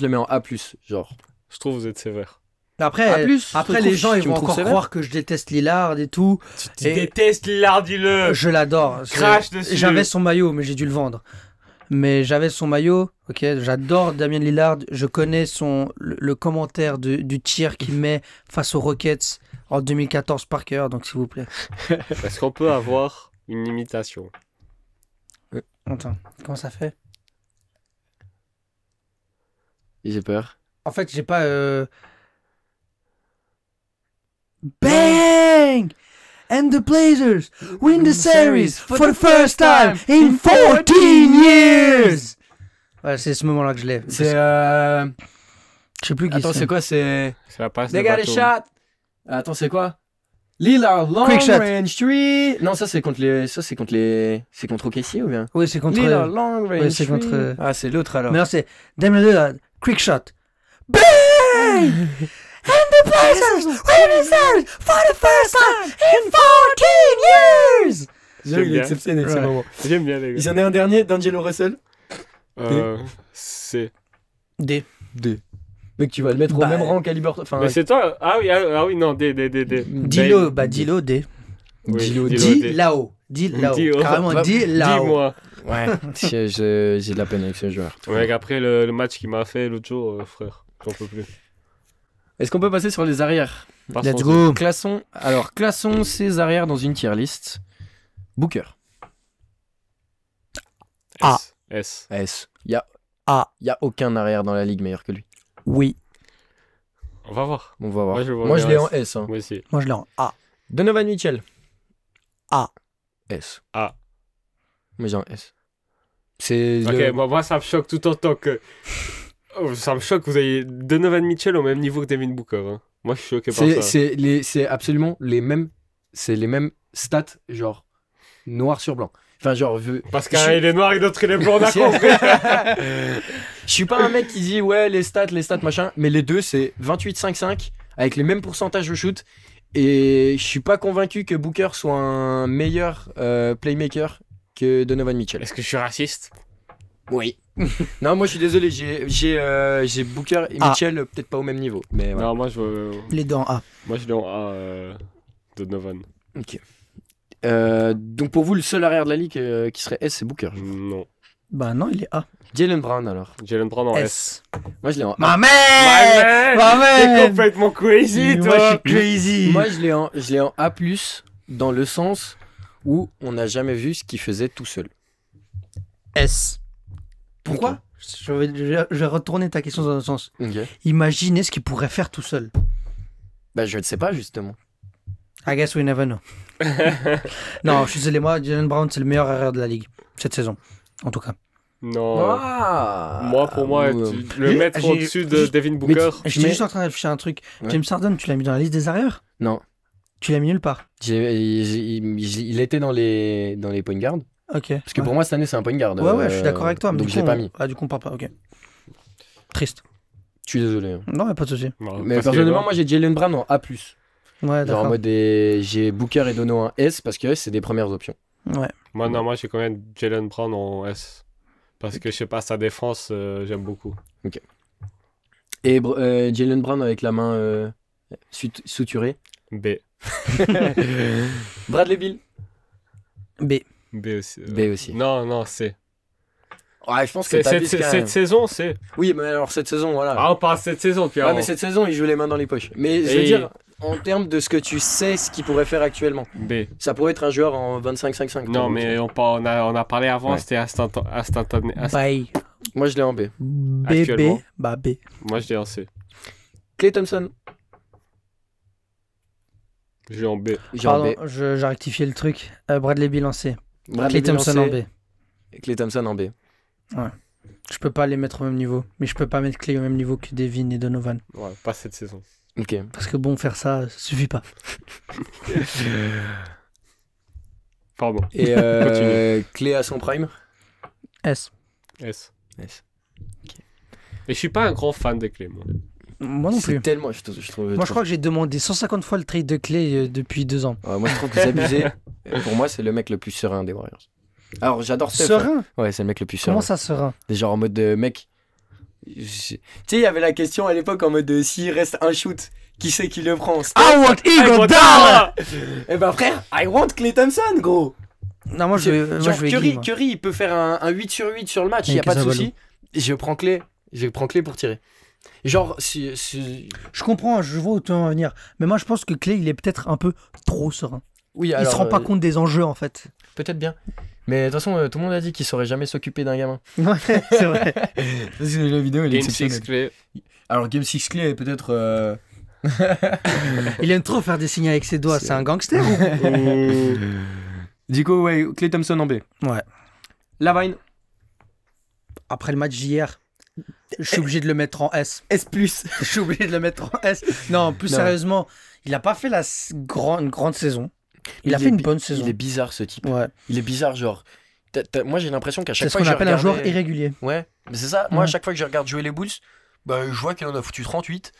mets en A+, genre. je trouve que vous êtes sévère. Après, A+, après tu les trouves- gens, ils tu vont me trouves encore sévère croire que je déteste Lillard et tout. Tu Et- détestes Lillard, dis-le. Je l'adore. Crache dessus. J'avais son maillot, mais j'ai dû le vendre. Mais j'avais son maillot, ok, j'adore Damien Lillard, je connais le commentaire du tir qu'il met face aux Rockets en 2014 par cœur, donc s'il vous plaît. Est-ce qu'on peut avoir une imitation? Attends, comment ça fait? J'ai peur. En fait, j'ai pas... Bang! And the Blazers win the series for the first time in 14 years! Ouais, c'est ce moment-là que je l'ai. C'est Je sais plus qui Attends, c'est quoi? C'est C'est la passe They de got a bateau. shot. Attends, c'est quoi? Lillard long Quick shot. range 3. Non, ça c'est contre OKC ou bien? Oui, c'est contre... Lillard long range ouais, c'est 3. contre- Ah, c'est l'autre alors. Mais non, c'est Damien Lillard, quick shot. Bang! And the Blazers win the series for the first time in 14 years! J'aime bien. exceptionnel ce Ouais. moment. J'aime bien les gars. J'en ai un dernier d'Angelo Russell. C'est... D. Mec, tu vas le mettre Bah, au même rang qu'Haliburton. Enfin, Mais c'est toi? Ah oui, non, D. Dilo, bah Dilo, D. Oui, Dilo, Dilo, Dis D. là-haut. Dis là-haut. Dis-oh. Carrément, Bah, dis là-haut. Dis-moi. ouais, j'ai de la peine avec ce joueur. Mec, après le match qu'il m'a fait l'autre jour, frère, j'en peux plus. Est-ce qu'on peut passer sur les arrières? Let's go. Classons ces arrières dans une tier list. Booker. A. S. S. Y A. a aucun arrière dans la ligue meilleur que lui. Oui. On va voir. On va voir. Moi, je le vois Moi, je bien l'ai en S. S. Hein. Moi aussi. Moi, je l'ai en A. Donovan Mitchell. A. S. A. Moi, j'ai un S. C'est Ok, le- moi ça me choque tout autant que... Oh, ça me choque que vous ayez Donovan Mitchell au même niveau que Devin Booker. Hein. Moi, je suis choqué par ça. c'est absolument les mêmes. C'est les mêmes stats, genre noir sur blanc. Enfin, genre. Parce qu'un il est noir et l'autre il est blanc, on a Je compris. suis pas un mec qui dit ouais, les stats, machin. Mais les deux, c'est 28-5-5 avec les mêmes pourcentages de shoot. Et je suis pas convaincu que Booker soit un meilleur playmaker que Donovan Mitchell. Est-ce que je suis raciste? Oui. Non, moi je suis désolé, j'ai Booker et Ah. Mitchell peut-être pas au même niveau. Mais voilà. Non, moi je Les deux en A. l'ai en A, Donovan. Ok. Donc pour vous, le seul arrière de la ligue qui serait S, c'est Booker. Non. Bah non, il est A. Jalen Brown alors. Jalen Brown en S. Moi je l'ai en A. Ma Ouais, mère! Ma T'es mère! complètement crazy, Moi, je toi. suis crazy. Moi je l'ai en A+, dans le sens où on n'a jamais vu ce qu'il faisait tout seul. S. Pourquoi? Ok. Je vais retourner ta question dans un sens. Ok. Imaginez ce qu'il pourrait faire tout seul. Bah je ne sais pas justement. I guess we never know. Non, je suis désolé, moi, Jaylen Brown, c'est le meilleur arrière de la ligue cette saison, en tout cas. Non. Ah Pour moi, le mettre au-dessus de Devin Booker. J'étais juste en train de réfléchir à un truc. Ouais. James Harden, tu l'as mis dans la liste des arrières? Non. Tu l'as mis nulle part. Il était dans les point guard. Ok. Parce que pour moi, cette année, c'est un point guard. Ouais, je suis d'accord avec toi. Mais donc, du je l'ai coup, pas mis. Ah, du coup, on parle pas. Ok. Triste. Je suis désolé. Non, mais pas de souci. Non, Mais parce que- personnellement, moi, j'ai Jaylen Brown en A+. Ouais, Genre en d'accord. mode j'ai Booker et Dono en S parce que c'est des premières options. Ouais. Moi, j'ai quand même Jaylen Brown en S. Parce que je sais pas, sa défense, j'aime beaucoup. Et Jaylen Brown avec la main suturée. B. Bradley Beal. B. B aussi. B aussi. Non, C. Ouais, je pense que Cette saison, c'est. Oui, mais alors cette saison, voilà. Ah, on parle de cette saison, Pierre. Ouais, mais cette saison, il joue les mains dans les poches. Mais je veux Et- dire, en termes de ce que tu sais, ce qu'il pourrait faire actuellement, B. ça pourrait être un joueur en 25-5-5. Non, mais on a parlé avant, Ouais. c'était instantané. Bye. Moi, je l'ai en B. B, B. Actuellement. Bah, B. Moi, je l'ai en C. Klay Thompson. Je l'ai en B. J'ai en B. Pardon, j'ai rectifié le truc. Bradley Beal en C. Bradley Klay Beal Thompson en C. B. Klay Thompson en B. Je peux pas les mettre au même niveau. Mais je peux pas mettre Klay au même niveau que Devin et Donovan. Ouais, pas cette saison. Ok. Parce que bon, faire ça suffit pas. Pardon. Et Continue. Klay à son prime. S. S. S. Et je suis pas un grand fan des clés, moi. Moi non plus. C'est tellement. Moi, je crois que j'ai demandé 150 fois le trade de Klay depuis 2 ans. Moi, je trouve que c'est abusé. Pour moi, c'est le mec le plus serein des Warriors. Alors, j'adore Steph. Serein? Ouais, c'est le mec le plus serein. Comment ça serein? Genre en mode de mec. Tu sais, il y avait la question à l'époque en mode de s'il reste un shoot, qui c'est qui le prend? Steph. I want Iguodala! Eh ben frère, I want Klay Thompson, gros. Non, moi je vais Genre Guy, Curry, moi. Curry, il peut faire un 8 sur 8 sur le match, il Et y a pas de Casablanca. souci. Je prends Klay pour tirer. Genre, si... Je comprends, je vois où tu veux en venir. Mais moi je pense que Klay il est peut-être un peu trop serein. Oui, Il alors, se rend pas compte des enjeux en fait. Peut-être bien. Mais de toute façon, tout le monde a dit qu'il saurait jamais s'occuper d'un gamin. Ouais, c'est vrai. La vidéo, Game 6 clés. Alors, Game 6 Klay est peut-être... Il aime trop faire des signes avec ses doigts. C'est un gangster ou... Du coup, ouais, Klay Thompson en B. Ouais. Lavine, Après le match d'hier, je suis obligé de le mettre en S. S+. Je suis obligé de le mettre en S. Non, plus Non. sérieusement, il a pas fait une grande saison. Il a fait est une bi- bonne saison. Il est bizarre, ce type. Ouais. Il est bizarre, genre... Moi, j'ai l'impression qu'à C'est chaque ce fois qu'on que je appelle un joueur regardais- irrégulier. Ouais, mais c'est ça. Moi, à Ouais. chaque fois que je regarde jouer les Bulls, bah, je vois qu'il en a foutu 38.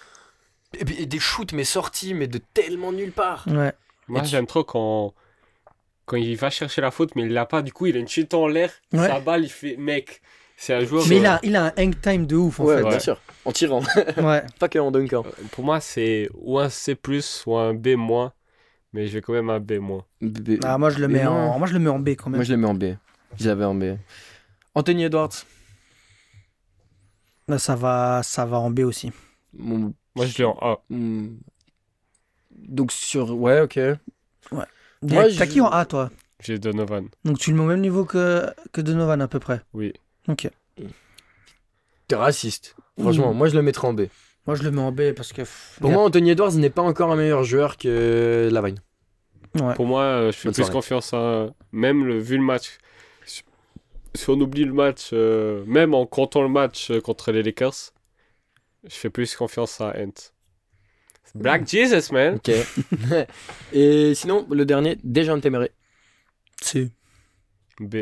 Et des shoots, mais sortis, mais de tellement nulle part. Ouais. Moi, Et tu- j'aime trop quand il va chercher la faute, mais il l'a pas. Du coup, il a une chute en l'air. Ouais. Sa balle, il fait mec. C'est un joueur. Mais il a un hang time de ouf en Ouais, fait. bien sûr. En tirant. Ouais. Pas que en dunker. Pour moi, c'est ou un C+, ou un B-. Mais je vais quand même un B-. Ah, moi je le Mais mets non. moi je le mets en B quand même. Moi, je le mets en B. Je l'avais en B. Anthony Edwards. Là, ça va en B aussi. Mon- Moi, je l'ai en A. Donc, sur. Ouais, ok. Moi, T'as qui en A toi? J'ai Donovan. Donc tu le mets au même niveau que Donovan à peu près. Oui. Ok. T'es raciste. Franchement, moi, je le mettrais en B. Moi je le mets en B parce que. Pour moi, Anthony Edwards n'est pas encore un meilleur joueur que Lavine. Ouais. Pour moi, je fais Bonne plus soirée. confiance à. Même vu le match. Si on oublie le match, même en comptant le match contre les Lakers, je fais plus confiance à Ant. Black Jesus, man. Ok. Et sinon, le dernier, Dejounte Murray. C. B.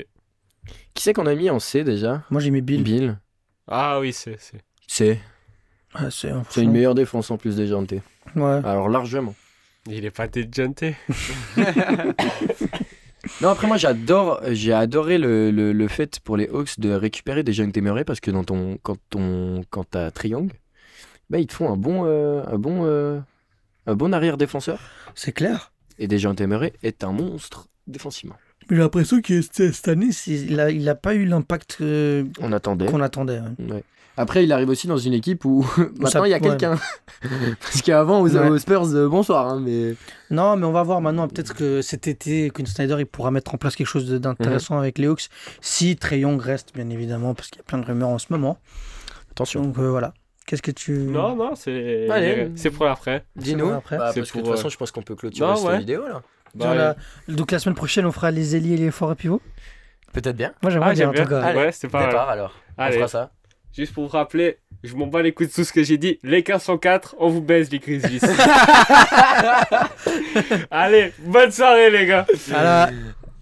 Qui c'est qu'on a mis en C déjà? Moi j'ai mis Bill. Ah oui, c'est. C. Ouais, C'est une meilleure défense en plus Dejounte. Ouais. Alors largement. Il est pas déjanté. Non, après moi j'ai adoré le fait pour les Hawks de récupérer Dejounte Murray parce que quand t'as Trae Young, bah ils te font un bon arrière défenseur. C'est clair. Et Dejounte Murray est un monstre défensivement. J'ai l'impression que cette année, il a pas eu l'impact On attendait. qu'on attendait. Ouais. Après, il arrive aussi dans une équipe où maintenant il y a ouais. quelqu'un. Parce qu'avant, aux Ouais. Spurs, bonsoir. Hein, mais... Non, mais on va voir maintenant. Peut-être que cet été, Quinn Snyder il pourra mettre en place quelque chose d'intéressant avec les Hawks. Si Trae Young reste, bien évidemment, parce qu'il y a plein de rumeurs en ce moment. Attention. Donc voilà. Qu'est-ce que tu. Non, c'est Allez. c'est pour l'après. Dis-nous. Après. Bah, C'est parce que de pour, toute façon, je pense qu'on peut clôturer Non, cette ouais. vidéo là. Bah, Donc la semaine prochaine, on fera les ailiers et les forts et pivots. Peut-être bien. Moi, j'aimerais bien, j'aime en tout bien. cas. Allez, Ouais, c'est pas mal. Départ alors. On Allez, fera ça. juste pour vous rappeler, je m'en bats les couilles de tout ce que j'ai dit. Les 1504, on vous baise les Grizzlies. Allez, bonne soirée les gars. Voilà.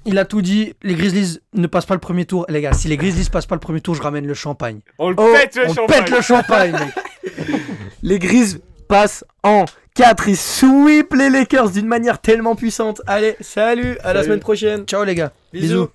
Il a tout dit. Les Grizzlies ne passent pas le premier tour. Les gars, si les Grizzlies passent pas le premier tour, je ramène le champagne. On le Oh, pète le on champagne. pète le champagne, mec. Les Grizz passent en 4. Ils sweep les Lakers d'une manière tellement puissante. Allez, salut, à la Salut. semaine prochaine. Ciao, les gars. Bisous.